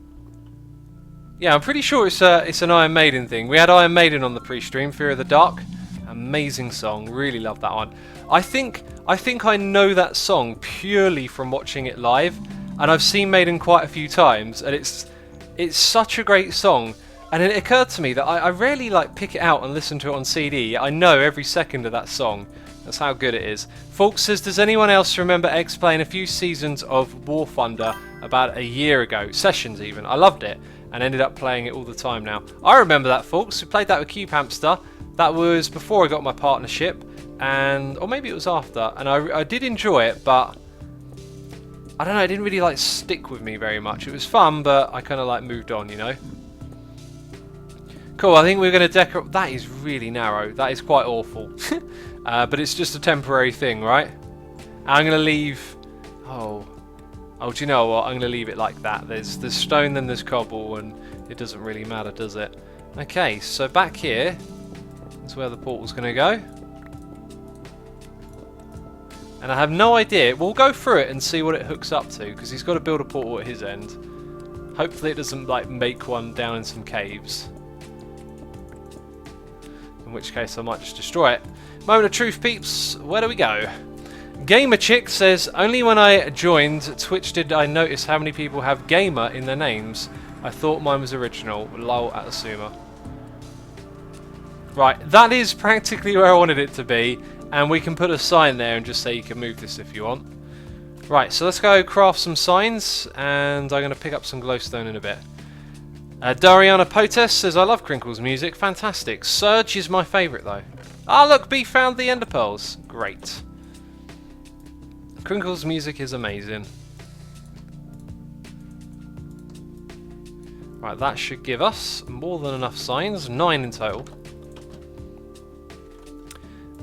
Yeah, I'm pretty sure it's an Iron Maiden thing. We had Iron Maiden on the pre-stream, Fear of the Dark. Amazing song, really love that one. I think I know that song purely from watching it live, and I've seen Maiden quite a few times, and it's such a great song. And it occurred to me that I rarely pick it out and listen to it on CD. I know every second of that song. That's how good it is. Folks says, does anyone else remember X playing a few seasons of War Thunder about a year ago? Sessions even. I loved it and ended up playing it all the time now. I remember that, folks. We played that with Cube Hamster. That was before I got my partnership, or maybe it was after. And I did enjoy it, but I don't know. It didn't really stick with me very much. It was fun, but I kind of moved on, you know. Cool, I think we're going to decorate... That is really narrow. That is quite awful. But it's just a temporary thing, right? I'm going to leave... Oh, do you know what? I'm going to leave it like that. There's stone, then there's cobble, and it doesn't really matter, does it? Okay, so back here is where the portal's going to go. And I have no idea. We'll go through it and see what it hooks up to, because he's got to build a portal at his end. Hopefully it doesn't, make one down in some caves. In which case I might just destroy it. Moment of truth, peeps. Where do we go? Gamer Chick says, only when I joined Twitch did I notice how many people have gamer in their names. I thought mine was original. Lol at Asuma. Right, that is practically where I wanted it to be. And we can put a sign there and just say you can move this if you want. Right, so let's go craft some signs. And I'm going to pick up some glowstone in a bit. Dariana Potes says, I love Crinkle's music. Fantastic. Surge is my favourite, though. Ah, look, B found the ender pearls. Great. Crinkle's music is amazing. Right, that should give us more than enough signs. 9 in total.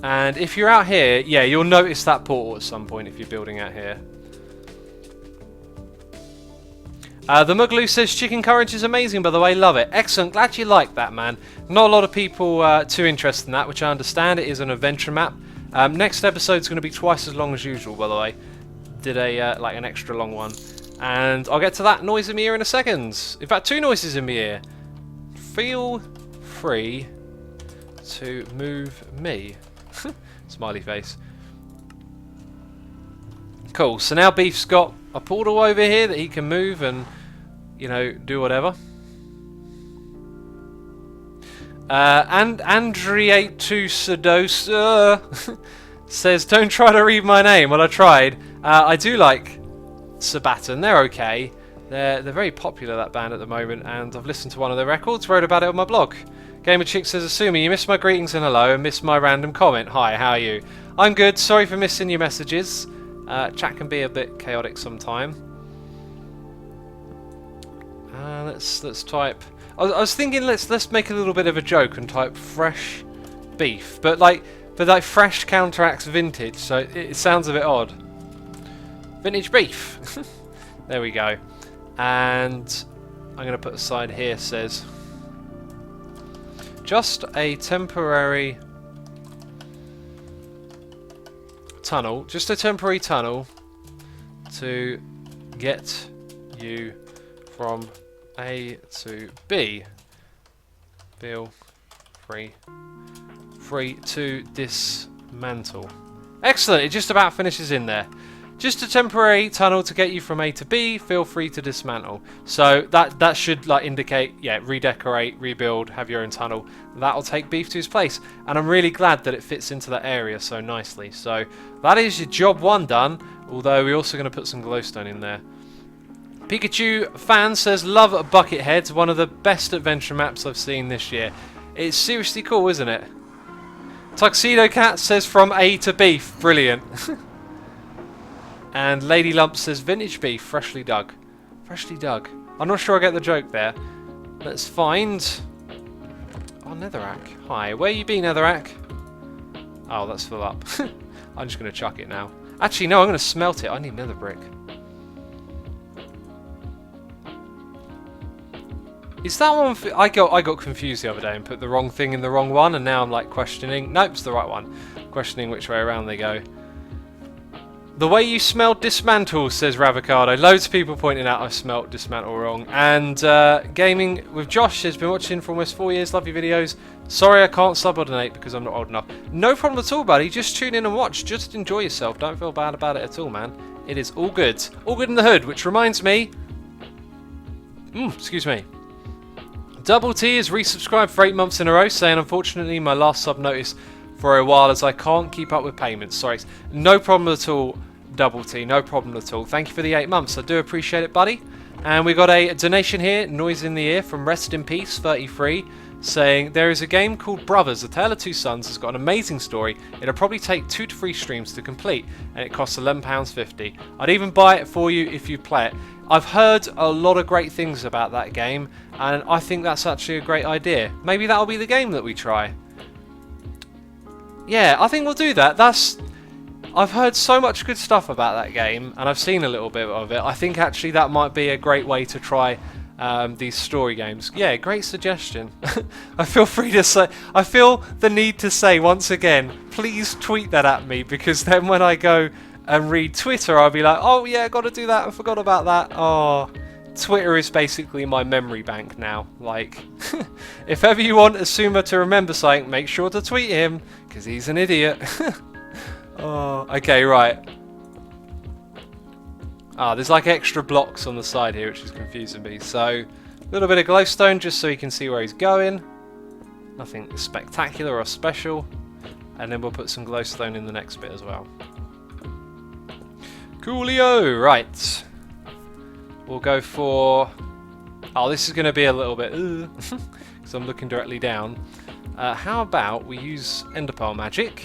And if you're out here, yeah, you'll notice that portal at some point if you're building out here. The Mugloo says chicken courage is amazing, by the way, love it. Excellent, glad you like that, man. Not a lot of people too interested in that, which I understand. It is an adventure map. Next episode's going to be twice as long as usual, by the way. Did an extra long one. And I'll get to that noise in my ear in a second. In fact, 2 noises in my ear. Feel free to move me. Smiley face. Cool, so now Beef's got a portal over here that he can move and, do whatever. And Andriate Sedosa says, don't try to read my name. Well, I tried. I do like Sabaton. They're okay. They're very popular, that band, at the moment, and I've listened to one of their records, wrote about it on my blog. Gamer Chick says, assuming you missed my greetings and hello and missed my random comment. Hi, how are you? I'm good. Sorry for missing your messages. Chat can be a bit chaotic sometime. Let's type. I was thinking let's make a little bit of a joke and type fresh beef, but fresh counteracts vintage, so it sounds a bit odd. Vintage beef. There we go. And I'm going to put a sign here says just a temporary tunnel, to get you from A to B. Feel free to dismantle. Excellent, it just about finishes in there. Just a temporary tunnel to get you from A to B. Feel free to dismantle. So that should indicate, yeah, redecorate, rebuild, have your own tunnel. That'll take Beef to his place. And I'm really glad that it fits into that area so nicely. So that is your job 1 done. Although we're also going to put some glowstone in there. Pikachu fan says, love Buckethead, one of the best adventure maps I've seen this year. It's seriously cool, isn't it? Tuxedo Cat says from A to beef. Brilliant. And Lady Lump says vintage beef, freshly dug. Freshly dug. I'm not sure I get the joke there. Let's find... Oh, Netherrack. Hi. Where you been, Netherrack? Oh, that's full up. I'm just going to chuck it now. Actually, no, I'm going to smelt it. I need nether brick. Is that one... I got confused the other day and put the wrong thing in the wrong one, and now I'm like questioning... Nope, it's the right one. Questioning which way around they go. The way you smelled dismantle, says Ravocado. Loads of people pointing out I smelt dismantle wrong. And Gaming with Josh has been watching for almost 4 years. Love your videos. Sorry I can't subordinate because I'm not old enough. No problem at all, buddy. Just tune in and watch. Just enjoy yourself. Don't feel bad about it at all, man. It is all good. All good in the hood, which reminds me... excuse me. Double T is resubscribed for 8 months in a row, saying unfortunately my last sub notice for a while as I can't keep up with payments. Sorry. No problem at all. Double T, no problem at all. Thank you for the 8 months. I do appreciate it, buddy. And we got a donation here, Noise in the Ear, from Rest in Peace 33, saying there is a game called Brothers, A Tale of Two Sons. It's got an amazing story. It'll probably take 2 to 3 streams to complete, and it costs £11.50. I'd even buy it for you if you play it. I've heard a lot of great things about that game, and I think that's actually a great idea. Maybe that'll be the game that we try. Yeah, I think we'll do that. I've heard so much good stuff about that game, and I've seen a little bit of it. I think actually that might be a great way to try these story games. Yeah, great suggestion. I feel free to say, I feel the need to say once again, please tweet that at me, because then when I go and read Twitter, I'll be like, oh yeah, got to do that, I forgot about that. Oh, Twitter is basically my memory bank now. Like, if ever you want Asuma to remember something, make sure to tweet him, because he's an idiot. Oh, okay, right. There's like extra blocks on the side here, which is confusing me. So, a little bit of glowstone just so you can see where he's going. Nothing spectacular or special. And then we'll put some glowstone in the next bit as well. Coolio! Right. We'll go for... Oh, this is going to be a little bit... because I'm looking directly down. How about we use Enderpearl magic?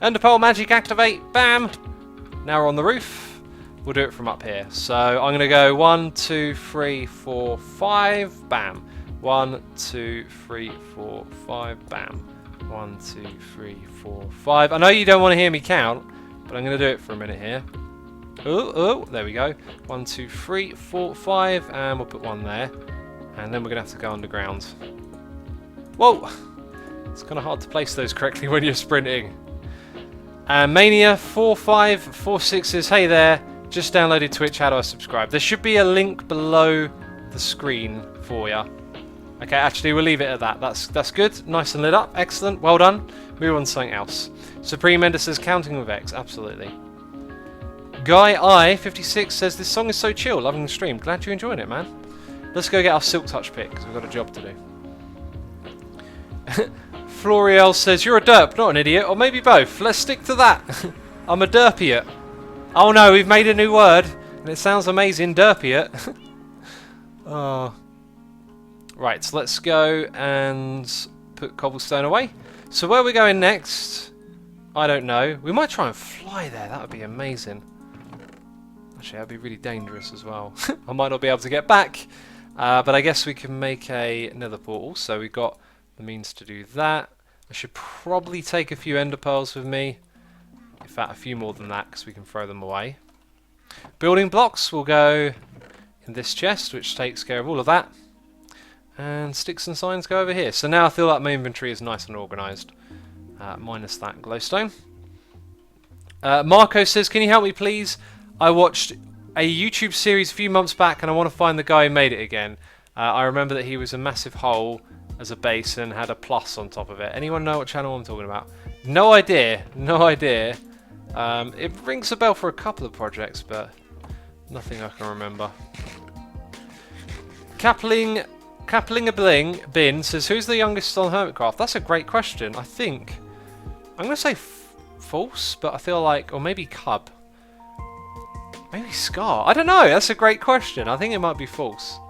Enderpearl magic activate, bam! Now we're on the roof. We'll do it from up here. So I'm going to go 1, 2, 3, 4, 5, bam. 1, 2, 3, 4, 5, bam. 1, 2, 3, 4, 5. I know you don't want to hear me count, but I'm going to do it for a minute here. Oh, there we go. 1, 2, 3, 4, 5, and we'll put 1 there. And then we're going to have to go underground. Whoa! It's kind of hard to place those correctly when you're sprinting. Mania 4546 says, hey there, just downloaded Twitch, how do I subscribe? There should be a link below the screen for you. Okay, actually we'll leave it at that. That's good, nice and lit up, excellent, well done. Move on to something else. Supreme Ender says, counting with X, absolutely. Guy I56 says, this song is so chill, loving the stream. Glad you're enjoying it, man. Let's go get our Silk Touch pick, because we've got a job to do. Floriel says, you're a derp, not an idiot, or maybe both. Let's stick to that. I'm a derpiot. Oh no, we've made a new word, and it sounds amazing, derpiot. Oh. Right, so let's go and put cobblestone away. So where are we going next? I don't know. We might try and fly there, that would be amazing. Actually, that would be really dangerous as well. I might not be able to get back, but I guess we can make a nether portal, so we've got the means to do that. I should probably take a few ender pearls with me. In fact, a few more than that, because we can throw them away. Building blocks will go in this chest, which takes care of all of that. And sticks and signs go over here. So now I feel like my inventory is nice and organised. Minus that glowstone. Marco says, can you help me please? I watched a YouTube series a few months back and I want to find the guy who made it again. I remember that he was a massive hole as a base and had a plus on top of it. Anyone know what channel I'm talking about? No idea. No idea. It rings a bell for a couple of projects, but nothing I can remember. Kapling Bin says, who's the youngest on Hermitcraft? That's a great question. I think I'm going to say false, but I feel like, or maybe Cub. Maybe Scar. I don't know. That's a great question. I think it might be false.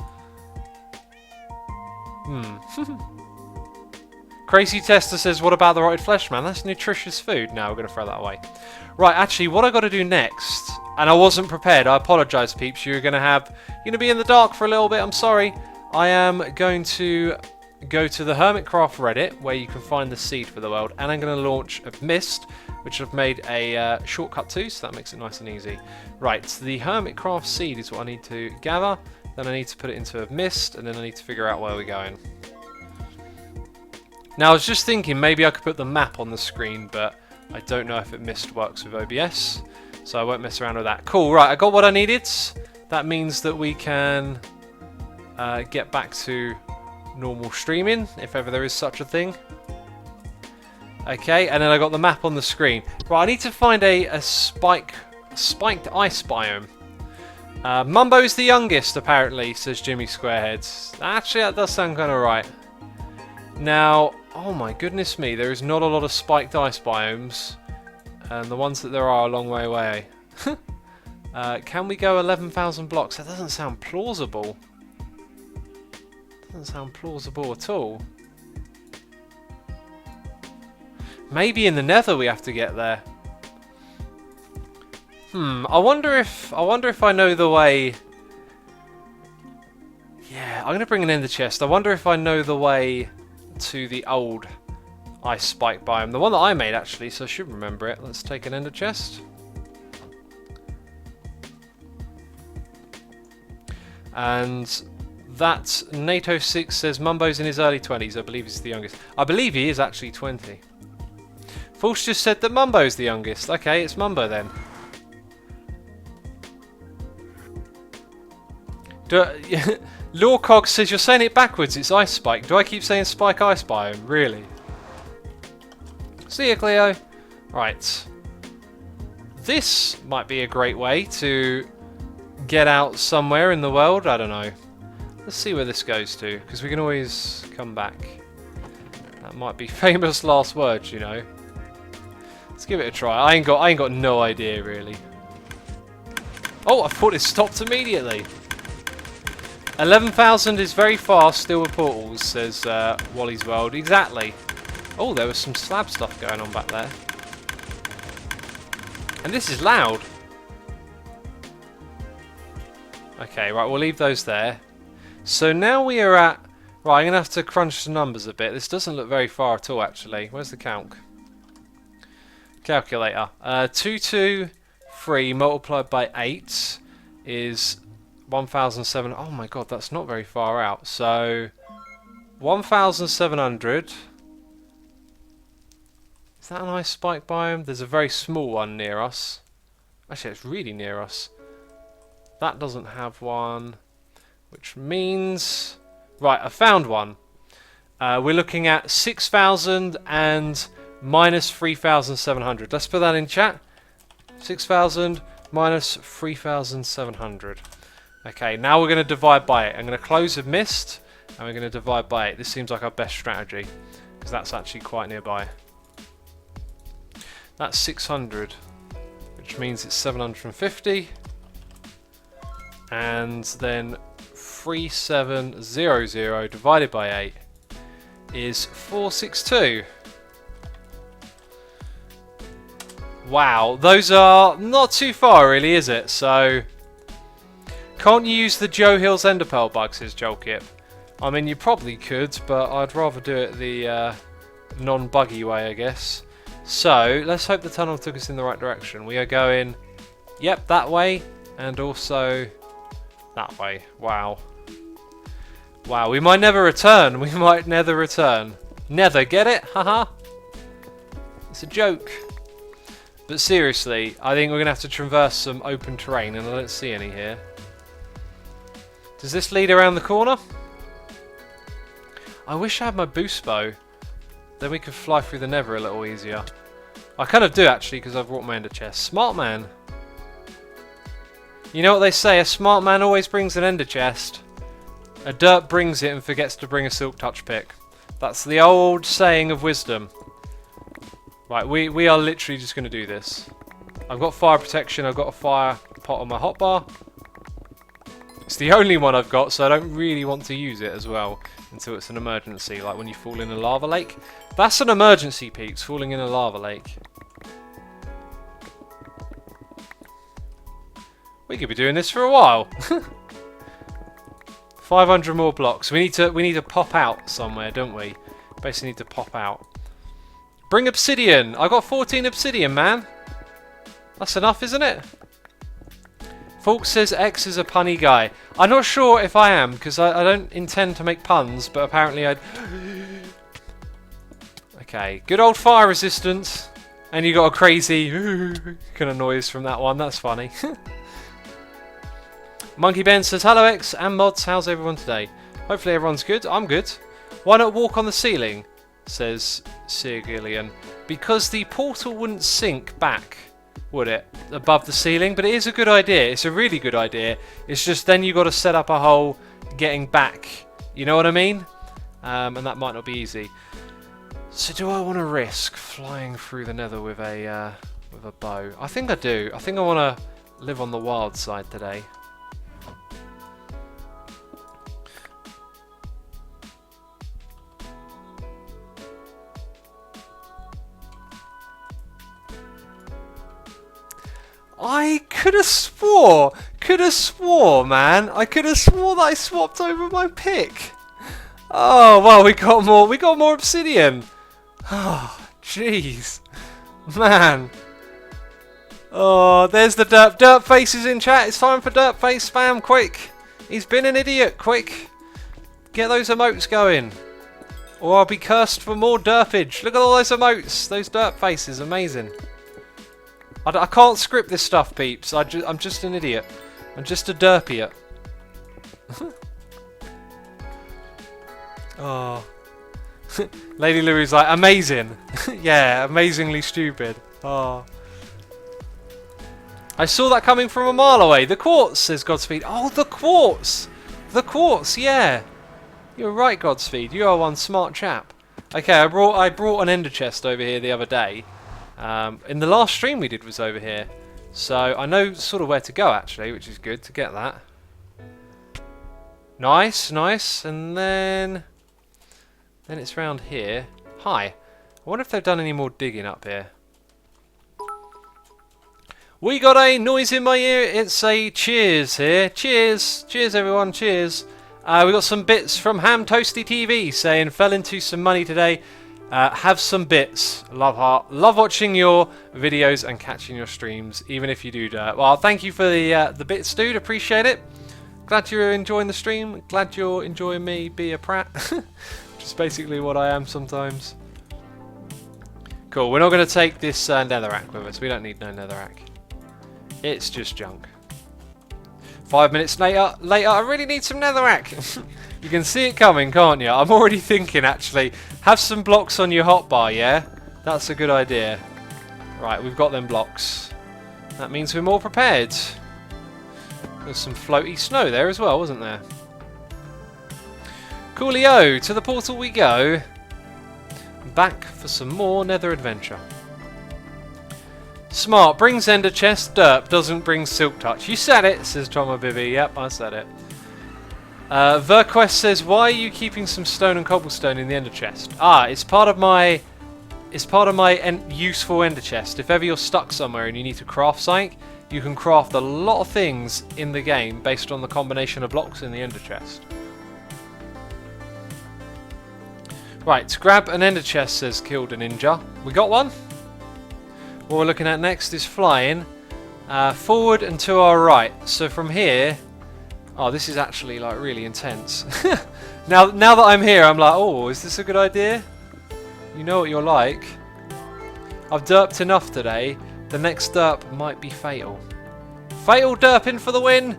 Crazy Tester says, what about the rotted flesh, man? That's nutritious food. No, we're going to throw that away. Right, actually, what I got to do next, and I wasn't prepared. I apologise, peeps. You're going to be in the dark for a little bit. I'm sorry. I am going to go to the Hermitcraft Reddit, where you can find the seed for the world, and I'm going to launch a mist, which I've made a shortcut to, so that makes it nice and easy. Right, so the Hermitcraft seed is what I need to gather. Then I need to put it into a mist, and then I need to figure out where we're going. Now, I was just thinking maybe I could put the map on the screen, but I don't know if it mist works with OBS, so I won't mess around with that. Cool, right, I got what I needed. That means that we can get back to normal streaming, if ever there is such a thing. Okay, and then I got the map on the screen. Right, I need to find a spiked ice biome. Mumbo's the youngest, apparently, says Jimmy Squareheads. Actually, that does sound kind of right. Now, oh my goodness me, there is not a lot of spiked ice biomes, and the ones that there are a long way away. Can we go 11,000 blocks? That doesn't sound plausible. Doesn't sound plausible at all. Maybe in the Nether we have to get there. I wonder if I know the way. Yeah, I'm gonna bring an ender chest. I wonder if I know the way to the old ice spike biome, the one that I made actually, so I should remember it. Let's take an ender chest. And that NATO 6 says Mumbo's in his early 20s. I believe he's the youngest. I believe he is actually 20. False just said that Mumbo's the youngest. Okay, it's Mumbo then. Lawcog says you're saying it backwards. It's ice spike. Do I keep saying spike ice biome? Really? See ya, Cleo. Right. This might be a great way to get out somewhere in the world. I don't know. Let's see where this goes to, because we can always come back. That might be famous last words, you know. Let's give it a try. I ain't got no idea really. Oh, I thought it stopped immediately. 11,000 is very fast still with portals, says Wally's World. Exactly. Oh, there was some slab stuff going on back there. And this is loud. Okay, right, we'll leave those there. So now we are at... Right, I'm going to have to crunch the numbers a bit. This doesn't look very far at all, actually. Where's the calc? Calculator. 223 multiplied by 8 is 1,700. Oh my god, that's not very far out. So 1,700. Is that an ice spike biome? There's a very small one near us. Actually, it's really near us. That doesn't have one, which means... Right, I found one. We're looking at 6,000 and minus 3,700. Let's put that in chat. 6,000 minus 3,700. Okay, now we're going to divide by 8. I'm going to close with mist, and we're going to divide by 8. This seems like our best strategy, because that's actually quite nearby. That's 600, which means it's 750. And then 3700 divided by 8 is 462. Wow, those are not too far really, is it? So, can't you use the Joe Hill's Ender Pearl bug, says Jolkip. I mean, you probably could, but I'd rather do it the non-buggy way, I guess. So, let's hope the tunnel took us in the right direction. We are going, yep, that way, and also that way. Wow. Wow, we might never return. We might never return. Nether, get it? Haha. It's a joke. But seriously, I think we're going to have to traverse some open terrain, and I don't see any here. Does this lead around the corner? I wish I had my boost bow. Then we could fly through the Nether a little easier. I kind of do actually, because I've brought my ender chest. Smart man. You know what they say, a smart man always brings an ender chest. A dirt brings it and forgets to bring a silk touch pick. That's the old saying of wisdom. Right, we are literally just going to do this. I've got fire protection, I've got a fire pot on my hotbar. It's the only one I've got, so I don't really want to use it as well until it's an emergency, like when you fall in a lava lake. That's an emergency, peeps, falling in a lava lake. We could be doing this for a while. 500 more blocks. We need to pop out somewhere, don't we? Basically need to pop out. Bring obsidian. I got 14 obsidian, man. That's enough, isn't it? Falk says X is a punny guy. I'm not sure if I am, because I don't intend to make puns, but apparently I'd... Okay, good old fire resistance. And you got a crazy kind of noise from that one. That's funny. Monkey Ben says, hello X and mods, how's everyone today? Hopefully everyone's good. I'm good. Why not walk on the ceiling? Says Sir Gillian. Because the portal wouldn't sink back, would it? Above the ceiling, but it is a good idea. It's a really good idea. It's just then you got to set up a hole getting back. You know what I mean? And that might not be easy. So do I want to risk flying through the Nether with a bow? I think I do. I think I want to live on the wild side today. I could have swore, man. I could have swore that I swapped over my pick. Oh well, we got more obsidian. Oh, jeez, man. Oh, there's the derp. Derp face is in chat. It's time for derp face spam. Quick, he's been an idiot. Quick, get those emotes going, or I'll be cursed for more derpage. Look at all those emotes. Those derp faces, amazing. I can't script this stuff, peeps. I'm just an idiot. I'm just a derpiot. Oh. Lady Louie's like, amazing. Yeah, amazingly stupid. Oh. I saw that coming from a mile away. The quartz, says Godspeed. Oh, the quartz. The quartz, yeah. You're right, Godspeed. You are one smart chap. Okay, I brought an ender chest over here the other day. In the last stream we did was over here, so I know sort of where to go actually, which is good to get that. Nice, nice, and then it's round here. Hi, I wonder if they've done any more digging up here. We got a noise in my ear. It's a cheers here. Cheers, cheers everyone, cheers. We got some bits from Ham Toasty TV saying fell into some money today. Have some bits. Love heart. Love watching your videos and catching your streams, even if you do dirt. Well, thank you for the bits, dude. Appreciate it. Glad you're enjoying the stream. Glad you're enjoying me be a prat. Which is basically what I am sometimes. Cool. We're not going to take this netherrack with us. We don't need no netherrack. It's just junk. 5 minutes later, I really need some netherrack. You can see it coming, can't you? I'm already thinking, actually, have some blocks on your hotbar, yeah? That's a good idea. Right, we've got them blocks. That means we're more prepared. There's some floaty snow there as well, wasn't there? Coolio, to the portal we go. Back for some more Nether adventure. Smart, brings ender chest, derp, doesn't bring silk touch. You said it, says Trauma Bibby. Yep, I said it. Verquest says, why are you keeping some stone and cobblestone in the ender chest? Ah, it's part of my useful ender chest. If ever you're stuck somewhere and you need to craft something, you can craft a lot of things in the game based on the combination of blocks in the ender chest. Right, grab an ender chest, says Killed a Ninja. We got one. What we're looking at next is flying forward and to our right. So from here, oh, this is actually like really intense. now that I'm here, I'm like, oh, is this a good idea? You know what you're like. I've derped enough today. The next derp might be fatal. Fatal derping for the win.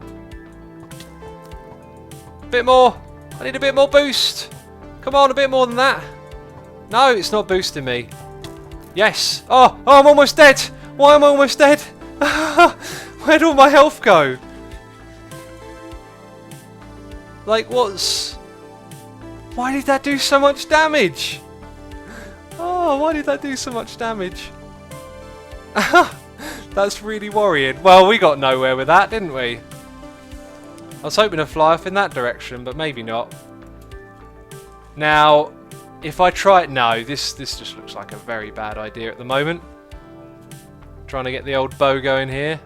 Bit more. I need a bit more boost. Come on, a bit more than that. No, it's not boosting me. Yes! Oh, I'm almost dead! Why am I almost dead? Where'd all my health go? Like, why did that do so much damage? Oh, why did that do so much damage? That's really worrying. Well, we got nowhere with that, didn't we? was hoping to fly off in that direction, but maybe not. Now, if I try it... No, this just looks like a very bad idea at the moment. Trying to get the old bow going here.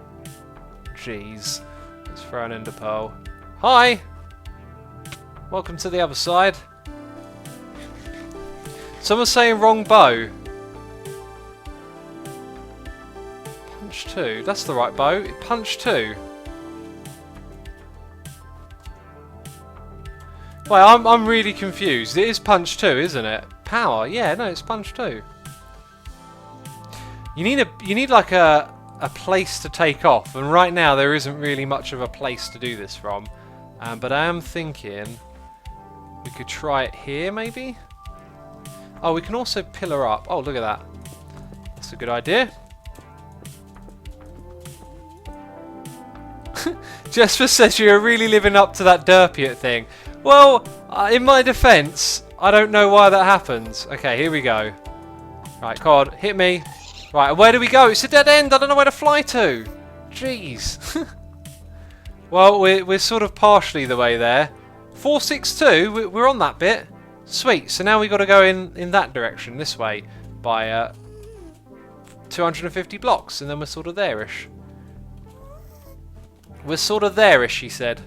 Jeez. Let's throw an ender pearl. Hi! Welcome to the other side. Someone's saying wrong bow. Punch 2. That's the right bow. Punch 2. Wait, I'm really confused. It is punch 2, isn't it? Power. Yeah, no, it's punch 2. You need like a place to take off, and right now there isn't really much of a place to do this from. But I am thinking we could try it here, maybe. Oh, we can also pillar up. Oh, look at that. That's a good idea. Jesper says you're really living up to that derpy thing. Well, in my defence, I don't know why that happens. Okay, here we go. Right, COD, hit me. Right, where do we go? It's a dead end. I don't know where to fly to. Jeez. Well, we're sort of partially the way there. 462, we're on that bit. Sweet, so now we've got to go in that direction, this way, by 250 blocks, and then we're sort of there-ish. We're sort of there-ish, he said.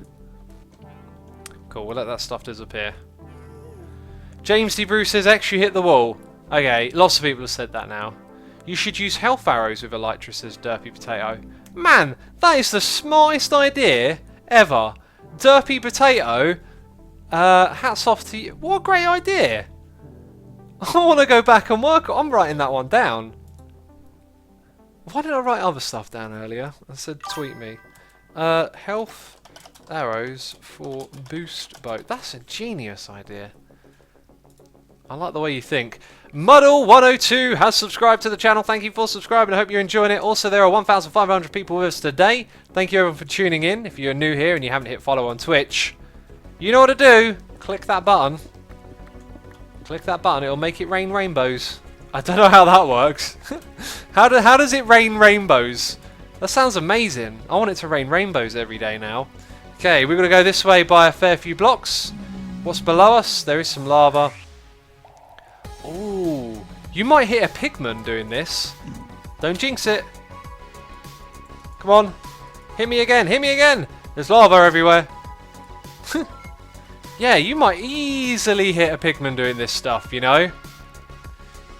Cool, we'll let that stuff disappear. James D. Bruce says, X, you hit the wall. Okay, lots of people have said that now. You should use health arrows with Elytra, says Derpy Potato. Man, that is the smartest idea ever. Derpy Potato, hats off to you. What a great idea. I want to go back and work. I'm writing that one down. Why did I write other stuff down earlier? I said tweet me. Health arrows for boost boat. That's a genius idea. I like the way you think. Muddle102 has subscribed to the channel. Thank you for subscribing. I hope you're enjoying it. Also, there are 1,500 people with us today. Thank you everyone for tuning in. If you're new here and you haven't hit follow on Twitch, you know what to do. Click that button. Click that button. It'll make it rain rainbows. I don't know how that works. How does it rain rainbows? That sounds amazing. I want it to rain rainbows every day now. Okay, we're going to go this way by a fair few blocks. What's below us? There is some lava. Ooh, you might hit a pigman doing this. Don't jinx it. Come on. Hit me again. Hit me again. There's lava everywhere. Yeah, you might easily hit a pigman doing this stuff, you know.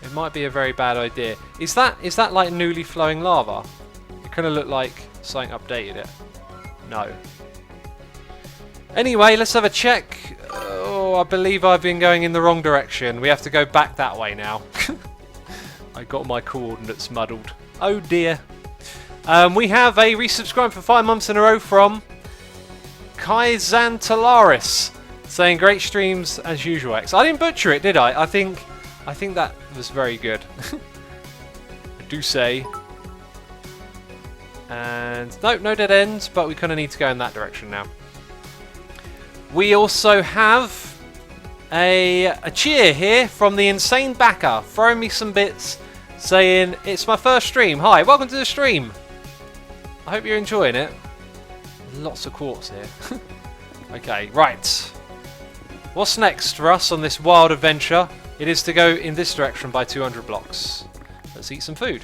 It might be a very bad idea. Is that like newly flowing lava? It kind of looked like something updated it. No. Anyway, let's have a check. Oh, I believe I've been going in the wrong direction. We have to go back that way now. I got my coordinates muddled. Oh dear. We have a resubscribe for 5 months in a row from Kaizantalaris, saying great streams as usual. X. I didn't butcher it, did I? I think that was very good. I do say. And nope, no dead ends, but we kind of need to go in that direction now. We also have a cheer here from the insane backer, throwing me some bits, saying it's my first stream. Hi, welcome to the stream. I hope you're enjoying it. Lots of quartz here. Okay, right. What's next for us on this wild adventure? It is to go in this direction by 200 blocks. Let's eat some food.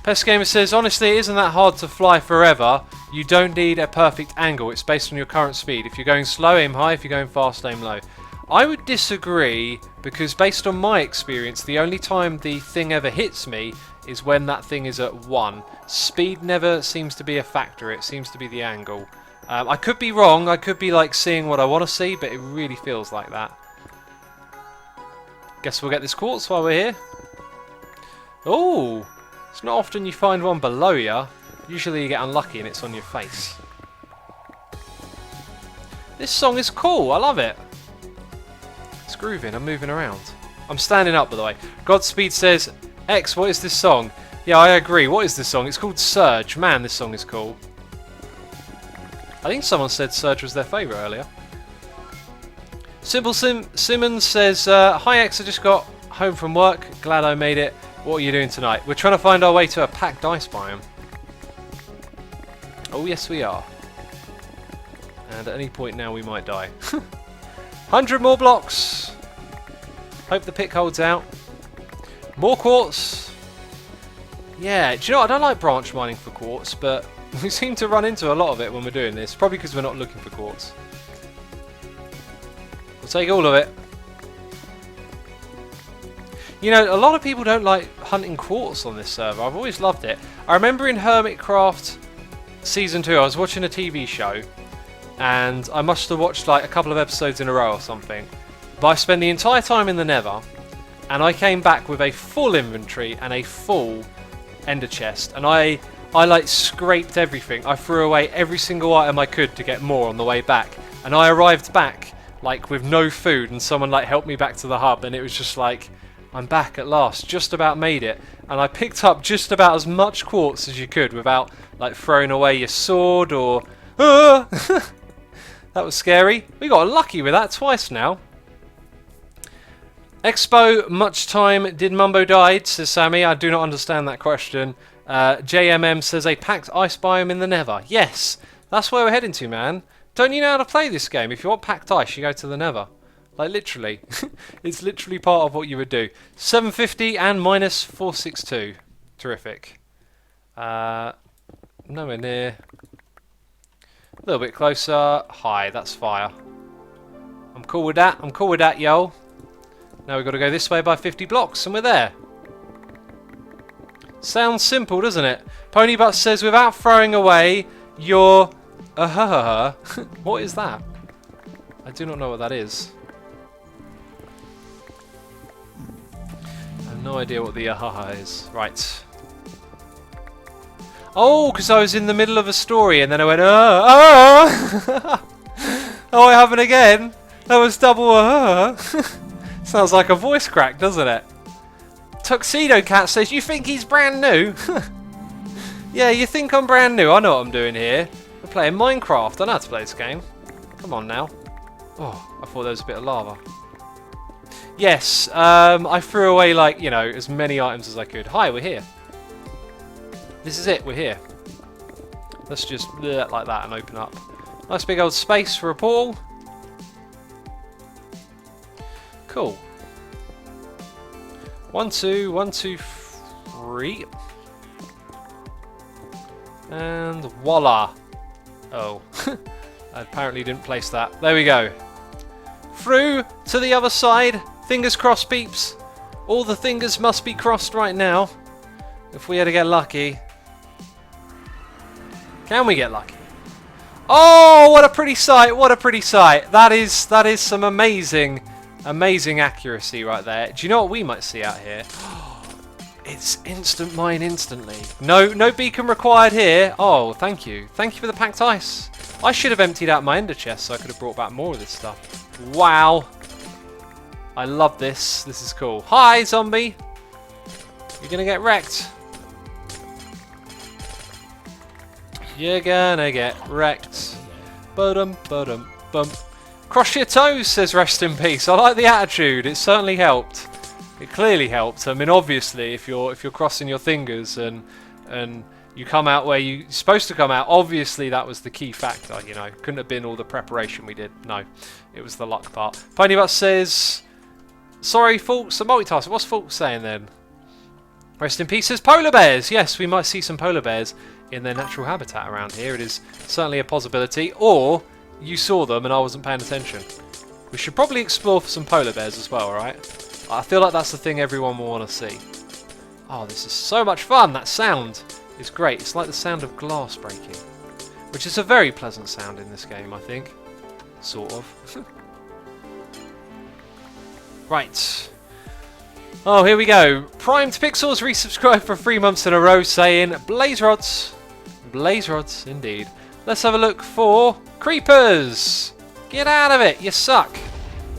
Pest Gamer says, honestly, it isn't that hard to fly forever. You don't need a perfect angle. It's based on your current speed. If you're going slow, aim high. If you're going fast, aim low. I would disagree, because based on my experience, the only time the thing ever hits me is when that thing is at 1. Speed never seems to be a factor. It seems to be the angle. I could be wrong. I could be like seeing what I want to see, but it really feels like that. Guess we'll get this quartz while we're here. Oh, it's not often you find one below you. Usually you get unlucky and it's on your face. This song is cool. I love it. It's grooving. I'm moving around. I'm standing up, by the way. Godspeed says, X, what is this song? Yeah, I agree. What is this song? It's called Surge. Man, this song is cool. I think someone said Surge was their favourite earlier. Simple Simmons says, hi X, I just got home from work. Glad I made it. What are you doing tonight? We're trying to find our way to a packed ice biome. Oh yes we are. And at any point now we might die. 100 more blocks! Hope the pick holds out. More quartz! Yeah, do you know what? I don't like branch mining for quartz, but we seem to run into a lot of it when we're doing this. Probably because we're not looking for quartz. We'll take all of it. You know, a lot of people don't like hunting quartz on this server. I've always loved it. I remember in Hermitcraft Season 2, I was watching a TV show, and I must have watched like a couple of episodes in a row or something. But I spent the entire time in the Nether, and I came back with a full inventory and a full ender chest, and I like scraped everything. I threw away every single item I could to get more on the way back, and I arrived back like with no food, and someone like helped me back to the hub, and it was just like, I'm back at last, just about made it. And I picked up just about as much quartz as you could without like throwing away your sword or that was scary. We got lucky with that twice now. Expo, much time did Mumbo died, says Sammy. I do not understand that question. JMM says a packed ice biome in the Nether. Yes, that's where we're heading to, man. Don't you know how to play this game? If you want packed ice, you go to the Nether. Like, literally. It's literally part of what you would do. 750 and minus 462. Terrific. Nowhere near. A little bit closer. Hi, that's fire. I'm cool with that. I'm cool with that, yo. Now we've got to go this way by 50 blocks, and we're there. Sounds simple, doesn't it? Ponybutt says, without throwing away your... What is that? I do not know what that is. I have no idea what the is. Right. Oh, because I was in the middle of a story, and then I went, oh, it happened again. That was double, Sounds like a voice crack, doesn't it? Tuxedo Cat says, you think he's brand new? Yeah, you think I'm brand new? I know what I'm doing here. We're playing Minecraft. I know how to play this game. Come on now. Oh, I thought there was a bit of lava. Yes, I threw away, like, you know, as many items as I could. Hi, we're here. This is it, we're here. Let's just like that and open up. Nice big old space for a portal. Cool. 1, 2, 1, 2, 3. And voila. Oh. I apparently didn't place that. There we go. Through to the other side. Fingers crossed, peeps. All the fingers must be crossed right now. If we had to get lucky. Can we get lucky? Oh, what a pretty sight. What a pretty sight. That is some amazing accuracy right there. Do you know what we might see out here? It's instant mine instantly. No beacon required here. Oh, thank you. Thank you for the packed ice. I should have emptied out my ender chest so I could have brought back more of this stuff. Wow. I love this. This is cool. Hi, zombie. You're gonna get wrecked. You're gonna get wrecked. Ba-dum, ba-dum, bum. Cross your toes, says Rest in Peace. I like the attitude. It certainly helped. It clearly helped. I mean, obviously, if you're crossing your fingers and you come out where you're supposed to come out, obviously that was the key factor. You know, couldn't have been all the preparation we did. No, it was the luck part. Ponybus says, sorry, Fulks. I'm multitasking. What's Fulks saying then? Rest in Peace says polar bears. Yes, we might see some polar bears in their natural habitat around here. It is certainly a possibility. Or you saw them and I wasn't paying attention. We should probably explore for some polar bears as well, alright? I feel like that's the thing everyone will want to see. Oh, this is so much fun. That sound is great. It's like the sound of glass breaking, which is a very pleasant sound in this game, I think. Sort of. Right. Oh, here we go. Primed Pixels resubscribed for 3 months in a row saying, Blaze rods. Blaze rods, indeed. Let's have a look for creepers. Get out of it, you suck.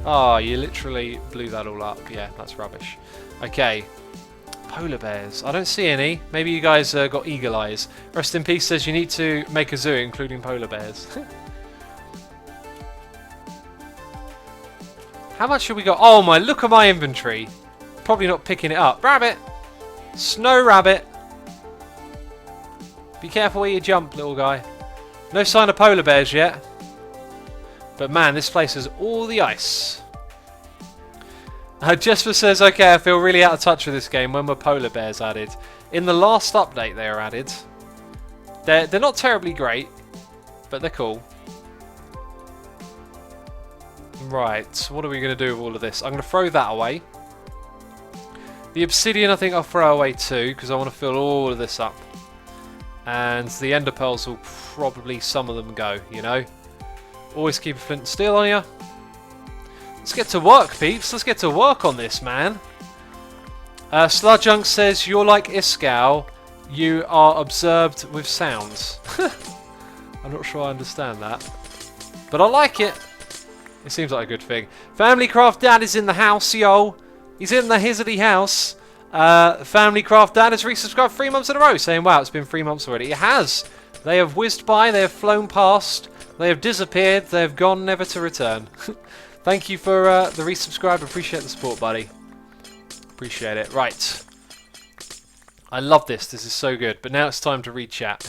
Oh, you literally blew that all up. Yeah, that's rubbish. Okay. Polar bears. I don't see any. Maybe you guys got eagle eyes. Rest in Peace says you need to make a zoo including polar bears. How much have we got? Oh my, look at my inventory. Probably not picking it up. Rabbit. Snow rabbit. Be careful where you jump, little guy. No sign of polar bears yet. But man, this place has all the ice. Jesper says, okay, I feel really out of touch with this game. When were polar bears added? In the last update they were added. They're not terribly great, but they're cool. Right, what are we going to do with all of this? I'm going to throw that away. The obsidian I think I'll throw away too, because I want to fill all of this up. And the ender pearls will probably, some of them go, you know. Always keep a flint and steel on you. Let's get to work, peeps. Let's get to work on this, man. Sludjunk says, you're like Iskall. You are observed with sounds. I'm not sure I understand that. But I like it. It seems like a good thing. Familycraft Dad is in the house, yo. He's in the hizzity house. Familycraft Dad has resubscribed 3 months in a row, saying, wow, it's been 3 months already. It has. They have whizzed by. They have flown past. They have disappeared. They have gone never to return. Thank you for the resubscribe. Appreciate the support, buddy. Appreciate it. Right. I love this. This is so good. But now it's time to read chat.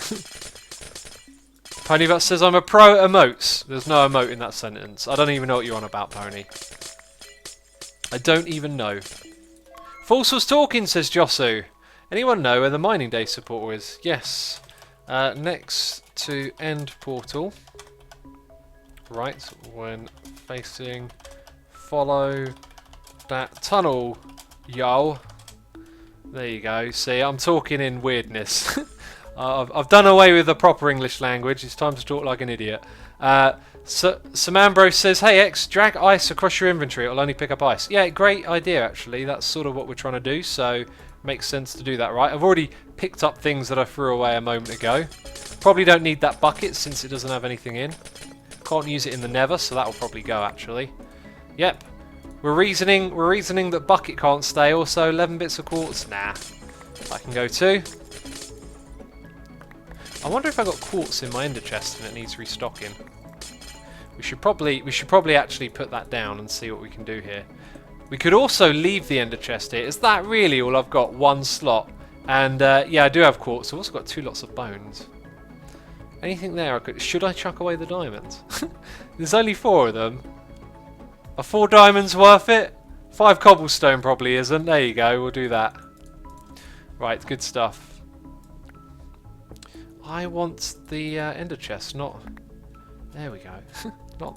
Ponyvat says, I'm a pro emotes. There's no emote in that sentence. I don't even know what you're on about, Pony. I don't even know. False was talking, says Josu. Anyone know where the Mining Day support is? Yes. Next to end portal. Right, when facing, follow that tunnel, yo. There you go. See, I'm talking in weirdness. I've done away with the proper English language. It's time to talk like an idiot. Samambro says, hey X, drag ice across your inventory. It'll only pick up ice. Yeah, great idea actually. That's sort of what we're trying to do, so makes sense to do that, right? I've already picked up things that I threw away a moment ago. Probably don't need that bucket since it doesn't have anything in. Can't use it in the Nether, so that will probably go actually. Yep. We're reasoning that bucket can't stay. Also 11 bits of quartz. Nah. I can go too. I wonder if I got quartz in my ender chest and it needs restocking. We should probably actually put that down and see what we can do here. We could also leave the ender chest here. Is that really all I've got? One slot. And yeah, I do have quartz. I've also got 2 lots of bones. Anything there? Should I chuck away the diamonds? There's only 4 of them. Are 4 diamonds worth it? 5 cobblestone probably isn't. There you go. We'll do that. Right, good stuff. I want the ender chest, not... There we go. Not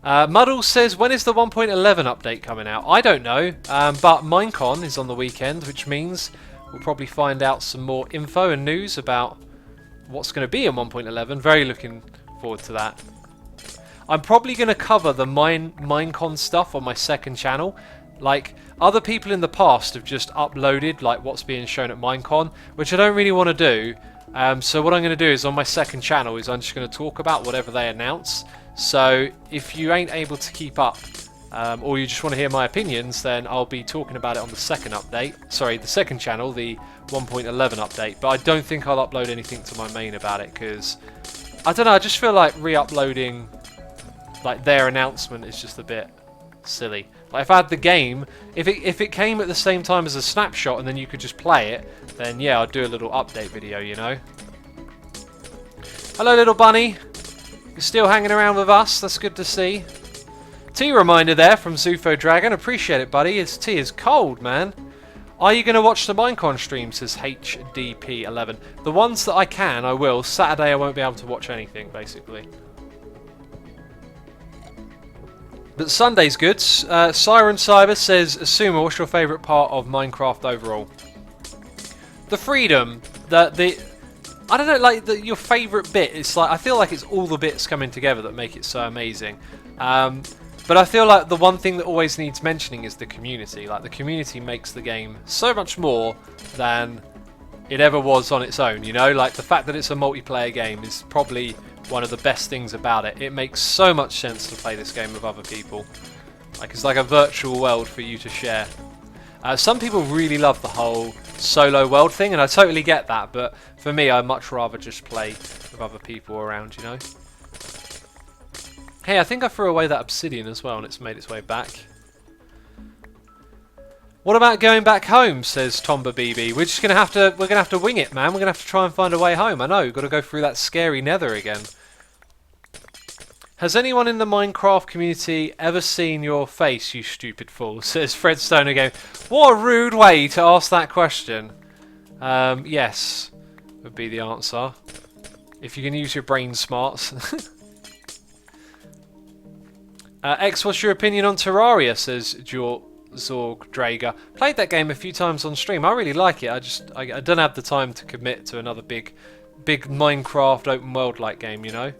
that. Muddle says, when is the 1.11 update coming out? I don't know, but Minecon is on the weekend, which means we'll probably find out some more info and news about what's going to be in 1.11. Very looking forward to that. I'm probably going to cover the Minecon stuff on my second channel. Like, other people in the past have just uploaded like what's being shown at Minecon, which I don't really want to do. So what I'm going to do is on my second channel is I'm just going to talk about whatever they announce. So if you ain't able to keep up, or you just want to hear my opinions, then I'll be talking about it on the second update. Sorry, the second channel, the 1.11 update. But I don't think I'll upload anything to my main about it because, I don't know, I just feel like re-uploading like their announcement is just a bit silly. Like if I had the game, if it came at the same time as a snapshot and then you could just play it, then yeah, I'd do a little update video, you know. Hello little bunny. You're still hanging around with us, that's good to see. Tea reminder there from Zufo Dragon, appreciate it buddy, his tea is cold man. Are you going to watch the Minecon stream, says HDP11. The ones that I can, I will. Saturday I won't be able to watch anything basically. But Sunday's good. Siren Cyber says, Asuma, what's your favourite part of Minecraft overall? The freedom. I don't know, like your favourite bit. It's like I feel like it's all the bits coming together that make it so amazing. But I feel like the one thing that always needs mentioning is the community. Like the community makes the game so much more than it ever was on its own. You know, like the fact that it's a multiplayer game is probably one of the best things about it. It makes so much sense to play this game with other people. Like it's like a virtual world for you to share. Some people really love the whole solo world thing, and I totally get that, but for me, I'd much rather just play with other people around, you know? Hey, I think I threw away that obsidian as well, and it's made its way back. What about going back home, says Tomba BB. We're just gonna have to wing it, man. We're gonna have to try and find a way home. I know, we've got to go through that scary Nether again. Has anyone in the Minecraft community ever seen your face, you stupid fool? Says Fred Stone again. What a rude way to ask that question. Yes, would be the answer. If you can use your brain smarts. X, what's your opinion on Terraria? Says Zorg Drager. Played that game a few times on stream. I really like it. I don't have the time to commit to another big Minecraft open world like game, you know.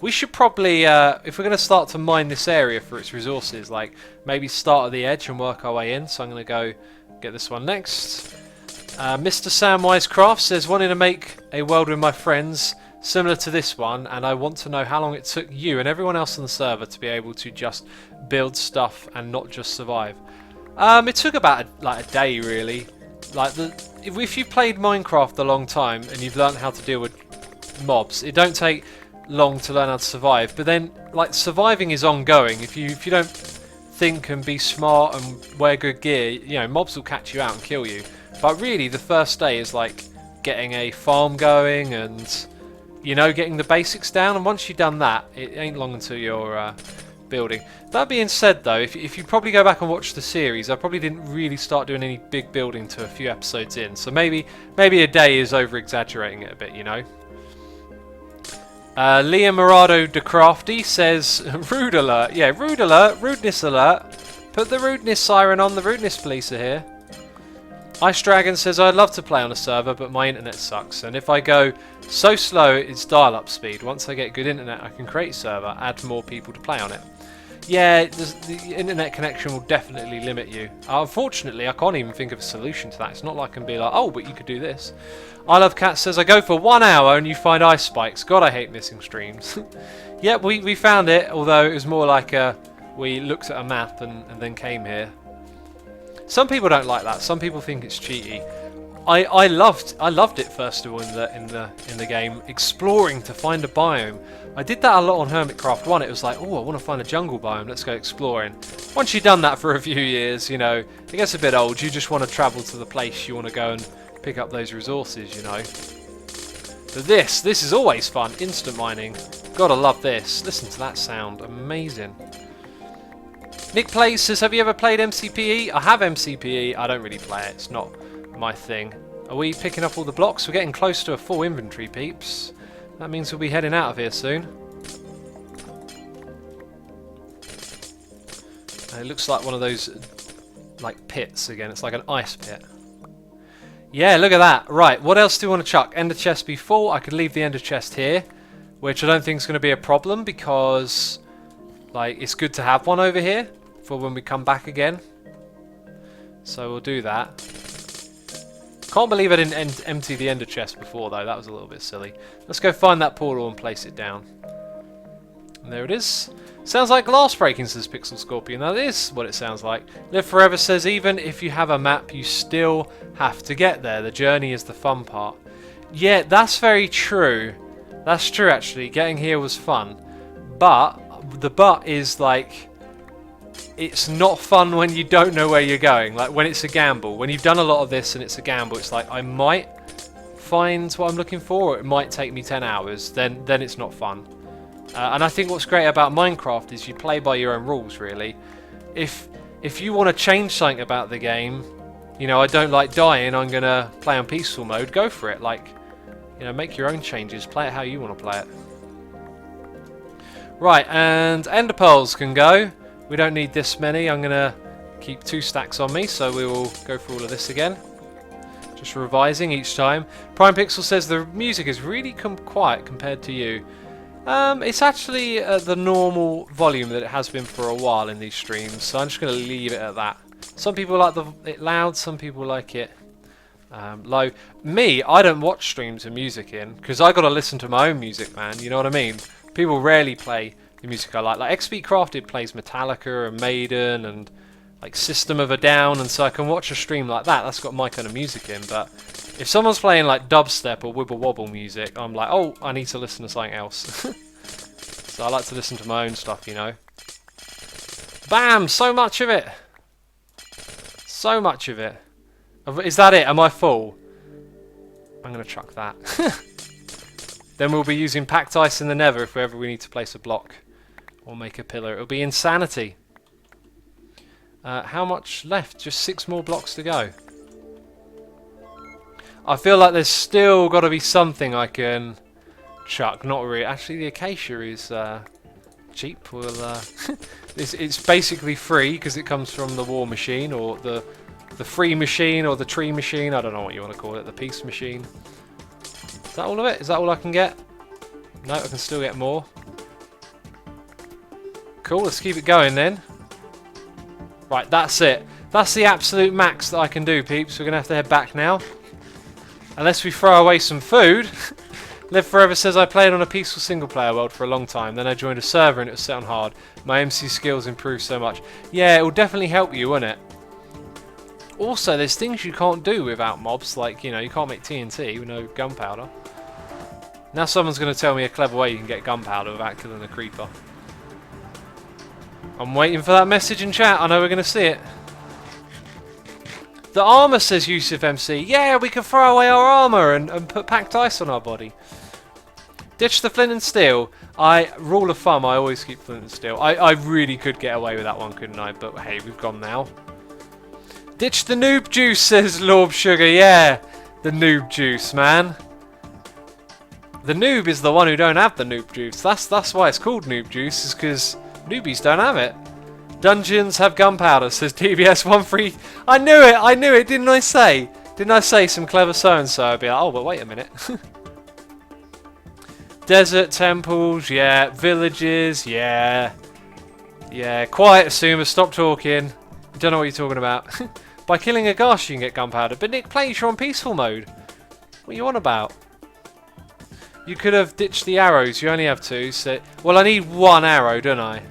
We should probably, if we're going to start to mine this area for its resources, like maybe start at the edge and work our way in. So I'm going to go get this one next. Mr. Samwise Craft says, wanting to make a world with my friends similar to this one, and I want to know how long it took you and everyone else on the server to be able to just build stuff and not just survive. It took about a day, really. Like if you've played Minecraft a long time and you've learned how to deal with mobs, it don't take long to learn how to survive. But then, like, surviving is ongoing. If you don't think and be smart and wear good gear, you know, mobs will catch you out and kill you. But really, the first day is like getting a farm going and, you know, getting the basics down. And once you've done that, it ain't long until you're building. That being said, though, if you probably go back and watch the series, I probably didn't really start doing any big building to a few episodes in. So maybe a day is over exaggerating it a bit, you know. Liam Morado de Crafty says, rude alert. Yeah, rude alert, rudeness alert. Put the rudeness siren on, the rudeness police are here. Ice Dragon says, I'd love to play on a server, but my internet sucks. And if I go so slow, it's dial-up speed. Once I get good internet, I can create a server, add more people to play on it. Yeah, the internet connection will definitely limit you. Unfortunately, I can't even think of a solution to that. It's not like I can be like, oh, but you could do this. I Love Cat says, I go for 1 hour and you find ice spikes. God, I hate missing streams. Yep, we found it, although it was more like we looked at a map and then came here. Some people don't like that. Some people think it's cheaty. I loved it first of all in the game, exploring to find a biome. I did that a lot on Hermitcraft 1. It was like, oh, I want to find a jungle biome. Let's go exploring. Once you've done that for a few years, you know, it gets a bit old. You just want to travel to the place you want to go and pick up those resources, you know. But this is always fun. Instant mining. Gotta love this. Listen to that sound. Amazing. Nick Plays says, have you ever played MCPE? I have MCPE. I don't really play it. It's not my thing. Are we picking up all the blocks? We're getting close to a full inventory, peeps. That means we'll be heading out of here soon. It looks like one of those like pits again. It's like an ice pit. Yeah, look at that. Right, what else do you want to chuck? Ender chest be full. I could leave the ender chest here, which I don't think is going to be a problem because, like, it's good to have one over here for when we come back again. So we'll do that. Can't believe I didn't empty the ender chest before, though. That was a little bit silly. Let's go find that portal and place it down. And there it is. Sounds like glass breaking, says Pixel Scorpion. That is what it sounds like. Live Forever says, even if you have a map, you still have to get there. The journey is the fun part. Yeah, that's very true. That's true, actually. Getting here was fun. But the but is, like, it's not fun when you don't know where you're going. Like, when it's a gamble. When you've done a lot of this and it's a gamble, it's like, I might find what I'm looking for, or it might take me 10 hours. Then it's not fun. And I think what's great about Minecraft is you play by your own rules, really. If you want to change something about the game, you know, I don't like dying, I'm going to play on peaceful mode, go for it. Like, you know, make your own changes, play it how you want to play it. Right, and ender pearls can go. We don't need this many. I'm going to keep 2 stacks on me, so we will go through all of this again. Just revising each time. Prime Pixel says the music is really quiet compared to you. It's actually the normal volume that it has been for a while in these streams, so I'm just going to leave it at that. Some people like it loud, some people like it low. Me, I don't watch streams with music in, because I got to listen to my own music, man, you know what I mean? People rarely play the music I like. Like XP Crafted plays Metallica and Maiden and like System of a Down, and so I can watch a stream like that. That's got my kind of music in, but if someone's playing like dubstep or wibble wobble music, I'm like, oh, I need to listen to something else. So I like to listen to my own stuff, you know. Bam! So much of it! So much of it. Is that it? Am I full? I'm going to chuck that. Then we'll be using packed ice in the Nether if ever we need to place a block. or make a pillar. It'll be insanity. How much left? Just 6 more blocks to go. I feel like there's still got to be something I can chuck. Not really. Actually, the acacia is cheap. We'll, it's basically free because it comes from the war machine, or the free machine, or the tree machine. I don't know what you want to call it. The peace machine. Is that all of it? Is that all I can get? No, I can still get more. Cool, let's keep it going then. Right, that's it. That's the absolute max that I can do, peeps. We're going to have to head back now. Unless we throw away some food. Live Forever says, I played on a peaceful single-player world for a long time. Then I joined a server and it was set on hard. My MC skills improved so much. Yeah, it will definitely help you, won't it? Also, there's things you can't do without mobs. Like, you know, you can't make TNT with no gunpowder. Now someone's going to tell me a clever way you can get gunpowder without killing a creeper. I'm waiting for that message in chat. I know we're going to see it. The armour, says Yusuf MC. Yeah, we can throw away our armour and put packed ice on our body. Ditch the flint and steel. Rule of thumb, I always keep flint and steel. I really could get away with that one, couldn't I? But hey, we've gone now. Ditch the noob juice, says Lord Sugar. Yeah, the noob juice, man. The noob is the one who don't have the noob juice. That's why it's called noob juice, is because newbies don't have it. Dungeons have gunpowder, says TBS13. I knew it, didn't I say? Didn't I say some clever so-and-so? I'd be like, oh, but wait a minute. Desert temples, yeah. Villages, yeah. Yeah, quiet, Asuma, stop talking. You don't know what you're talking about. By killing a ghash you can get gunpowder. But Nick plays, you're on peaceful mode. What are you on about? You could have ditched the arrows, you only have 2. So, well, I need 1 arrow, don't I?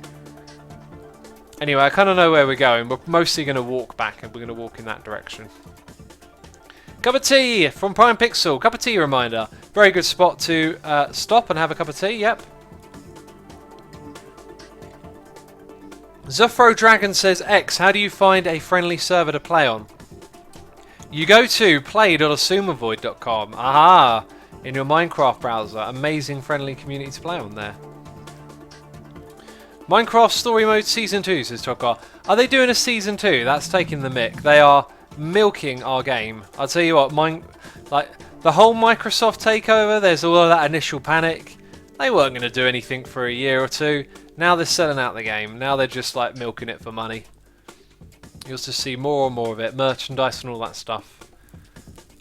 Anyway, I kind of know where we're going. We're mostly going to walk back, and we're going to walk in that direction. Cup of tea from Prime Pixel. Cup of tea reminder. Very good spot to stop and have a cup of tea, yep. Zuffro Dragon says, X, how do you find a friendly server to play on? You go to play.asumavoid.com. Aha! In your Minecraft browser. Amazing friendly community to play on there. Minecraft Story Mode Season 2, says Tokar. Are they doing a Season 2? That's taking the mick. They are milking our game. I'll tell you what, like the whole Microsoft takeover, there's all of that initial panic. They weren't going to do anything for a year or two. Now they're selling out the game. Now they're just like milking it for money. You'll just see more and more of it. Merchandise and all that stuff.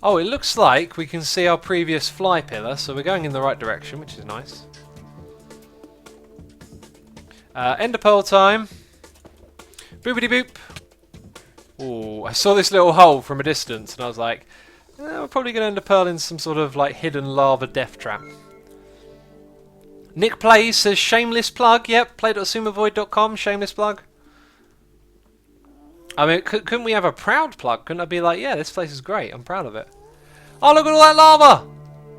Oh, it looks like we can see our previous fly pillar, so we're going in the right direction, which is nice. Ender pearl time. Boopity boop. Ooh, I saw this little hole from a distance and I was like, we're probably going to ender pearl in some sort of like hidden lava death trap. Nick Plays says shameless plug. Yep, play.asumavoid.com, shameless plug. I mean, couldn't we have a proud plug? Couldn't I be like, yeah, this place is great, I'm proud of it. Oh, look at all that lava!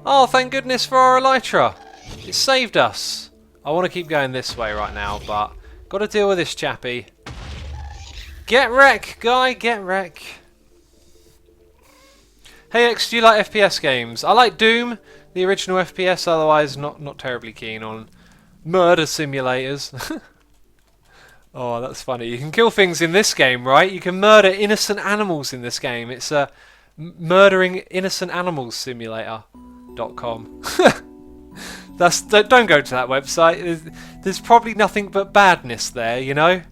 Oh, thank goodness for our elytra. It saved us. I want to keep going this way right now, but got to deal with this chappy. Get wreck, guy, get wreck. Hey X, do you like FPS games? I like Doom, the original FPS, otherwise not terribly keen on murder simulators. Oh, that's funny. You can kill things in this game, right? You can murder innocent animals in this game. It's a murdering innocent animals simulator.com. Don't go to that website. There's probably nothing but badness there, you know?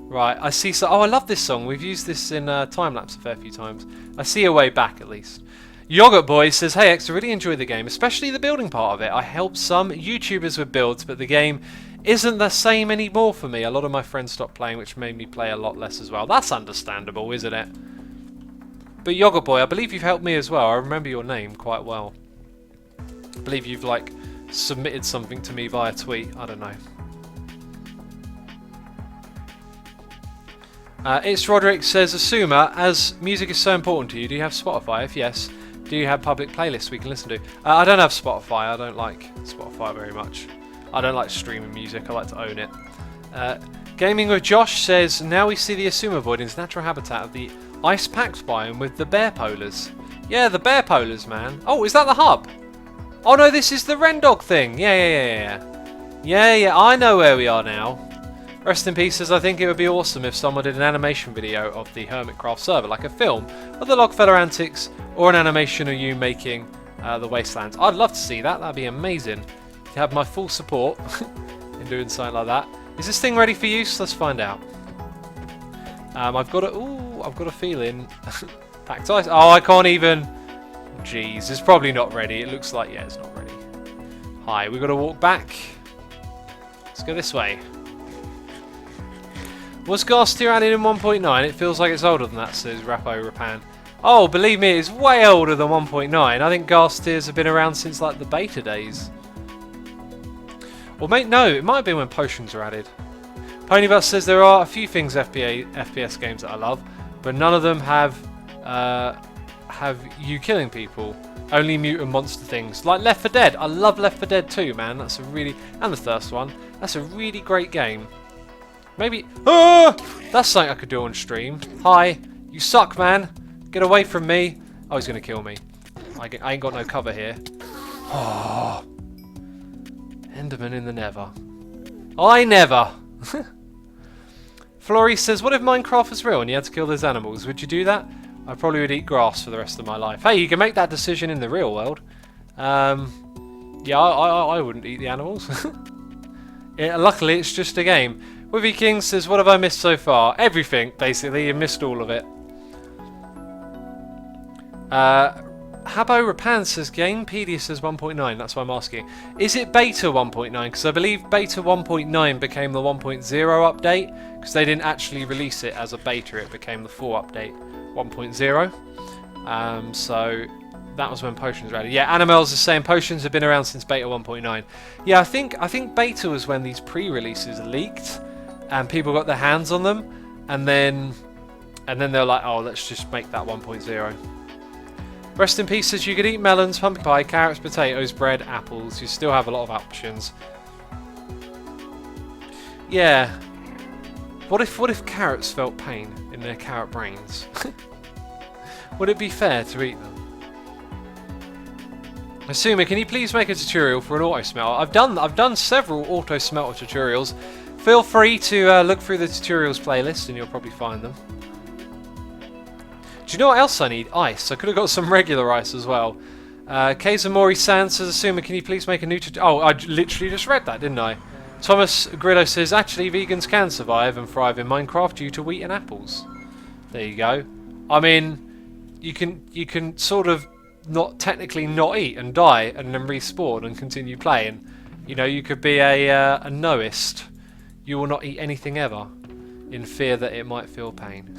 Right, I see. Oh, I love this song. We've used this in time-lapse a fair few times. I see a way back, at least. Yogurt Boy says, hey X, I really enjoy the game, especially the building part of it. I helped some YouTubers with builds, but the game isn't the same anymore for me. A lot of my friends stopped playing, which made me play a lot less as well. That's understandable, isn't it? But Yogurt Boy, I believe you've helped me as well. I remember your name quite well. I believe you've like submitted something to me via tweet. I don't know. It's Roderick says, Asuma, as music is so important to you, do you have Spotify? If yes, do you have public playlists we can listen to? I don't have Spotify. I don't like Spotify very much. I don't like streaming music. I like to own it. Gaming with Josh says, now we see the Asuma Void in its natural habitat of the ice-packed biome with the bear polars. Yeah, the bear polars, man. Oh, is that the hub? Oh no, this is the Rendog thing. Yeah. Yeah, I know where we are now. Rest in pieces. I think it would be awesome if someone did an animation video of the Hermitcraft server, like a film of the Logfellow antics, or an animation of you making the Wastelands. I'd love to see that. That'd be amazing. You have my full support in doing something like that. Is this thing ready for use? Let's find out. I've got a feeling. Packed ice. Oh, I can't even. Jeez, it's probably not ready. It looks like, yeah, it's not ready. Hi, we've got to walk back. Let's go this way. Was Garstier added in 1.9? It feels like it's older than that, says Rappo Rapan. Oh, believe me, it's way older than 1.9. I think Garstiers have been around since like the beta days. Or mate, no, it might have been when potions were added. Ponybus says there are a few things FPS games that I love, but none of them have you killing people. Only mutant monster things like Left 4 Dead. I love Left 4 Dead 2, man. That's a really, and the first one. That's a really great game. Maybe that's something I could do on stream. Hi, you suck, man. Get away from me. Oh, he's gonna kill me. I ain't got no cover here. Oh, Enderman in the Nether. I never. Flory says, what if Minecraft was real and you had to kill those animals? Would you do that? I probably would eat grass for the rest of my life. Hey, you can make that decision in the real world. Yeah, I wouldn't eat the animals. Luckily, it's just a game. Wivy King says, what have I missed so far? Everything, basically. You missed all of it. Habbo Rapan says, Gamepedia says 1.9. That's why I'm asking. Is it beta 1.9? Because I believe beta 1.9 became the 1.0 update. Because they didn't actually release it as a beta. It became the full update 1.0. So that was when potions were added. Yeah, Animals is saying potions have been around since beta 1.9. Yeah, I think beta was when these pre-releases leaked. And people got their hands on them, and then they're like, oh, let's just make that 1.0. Rest in peace, says you could eat melons, pumpkin pie, carrots, potatoes, bread, apples. You still have a lot of options. Yeah. What if carrots felt pain in their carrot brains? Would it be fair to eat them? Asuma, can you please make a tutorial for an auto smelter? I've done several auto smelter tutorials. Feel free to look through the tutorials playlist and you'll probably find them. Do you know what else I need? Ice. I could have got some regular ice as well. Kazamori San says, Asuma, can you please make a new tutorial? Oh, I literally just read that, didn't I? Thomas Grillo says, actually, vegans can survive and thrive in Minecraft due to wheat and apples. There you go. I mean, you can sort of technically not eat and die and then respawn and continue playing. You know, you could be a noist. You will not eat anything ever, in fear that it might feel pain.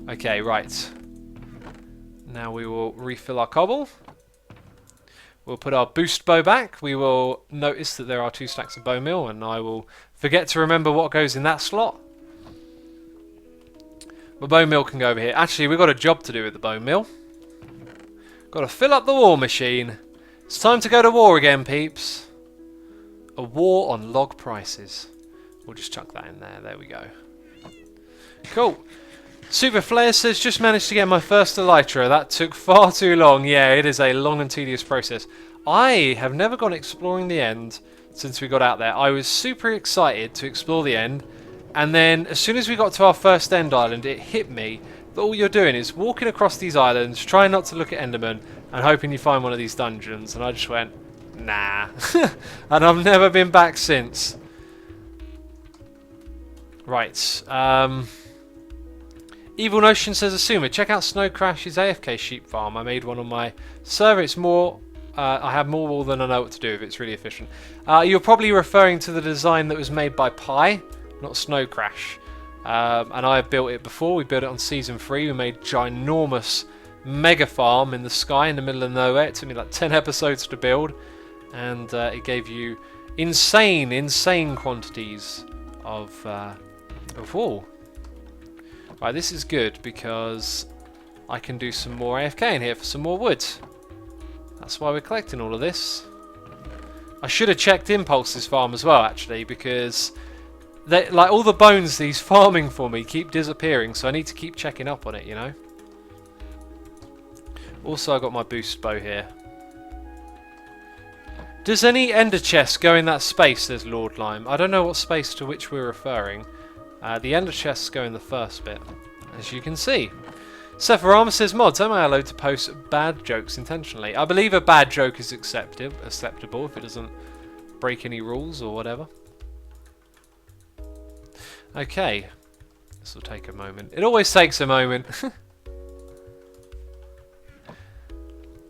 Okay, right. Now we will refill our cobble. We'll put our boost bow back. We will notice that there are 2 stacks of bone meal, and I will forget to remember what goes in that slot. The bone meal can go over here. Actually, we've got a job to do with the bone meal. Got to fill up the war machine. It's time to go to war again, peeps. A war on log prices. We'll just chuck that in there. There we go. Cool. Super Flare says, just managed to get my first elytra. That took far too long. Yeah, it is a long and tedious process. I have never gone exploring the end since we got out there. I was super excited to explore the end. And then as soon as we got to our first end island, it hit me that all you're doing is walking across these islands, trying not to look at Enderman, and hoping you find one of these dungeons. And I just went, nah. And I've never been back since. Right. Evil Notion says, Asuma, check out Snow Crash's AFK sheep farm. I made one on my server. It's more... I have more wool than I know what to do with it. It's really efficient. You're probably referring to the design that was made by Pi, not Snow Crash. And I have built it before. We built it on Season 3. We made ginormous mega farm in the sky in the middle of nowhere. It took me like 10 episodes to build. And it gave you insane quantities of wool. Right, this is good because I can do some more AFK in here for some more wood. That's why we're collecting all of this. I should have checked Impulse's farm as well, actually, because like all the bones he's farming for me keep disappearing, so I need to keep checking up on it, you know. Also, I got my boost bow here. Does any ender chest go in that space? Says Lord Lime. I don't know what space to which we're referring. The ender chests go in the first bit, as you can see. Sepharama says, mods, am I allowed to post bad jokes intentionally? I believe a bad joke is acceptable if it doesn't break any rules or whatever. Okay. This will take a moment. It always takes a moment.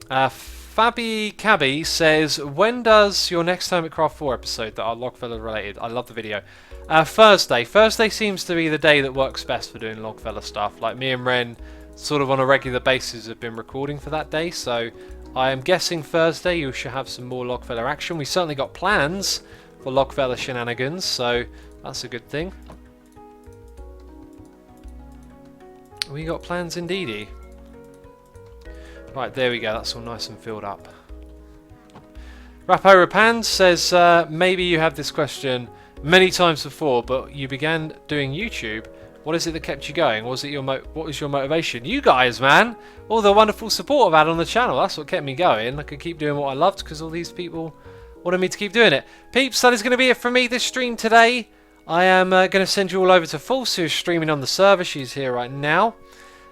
Fabi Cabby says, when does your next Hermitcraft 4 episode that are Logfellow related? I love the video. Thursday. Thursday seems to be the day that works best for doing Logfellow stuff. Like me and Ren, sort of on a regular basis, have been recording for that day. So I am guessing Thursday you should have some more Logfellow action. We certainly got plans for Logfellow shenanigans, so that's a good thing. We got plans indeedy. Right, there we go. That's all nice and filled up. Rapo Rapan says, maybe you have this question many times before, but you began doing YouTube. What is it that kept you going? What was your motivation? You guys, man! All the wonderful support I've had on the channel. That's what kept me going. I could keep doing what I loved because all these people wanted me to keep doing it. Peeps, that is going to be it from me this stream today. I am going to send you all over to False, who's streaming on the server. She's here right now.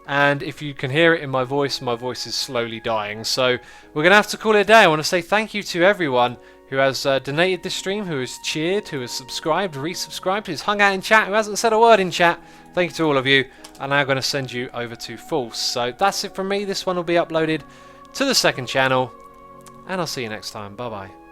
And if you can hear it in my voice is slowly dying. So we're going to have to call it a day. I want to say thank you to everyone who has donated this stream, who has cheered, who has subscribed, resubscribed, who's hung out in chat, who hasn't said a word in chat. Thank you to all of you. I'm now going to send you over to False. So that's it from me. This one will be uploaded to the second channel. And I'll see you next time. Bye-bye.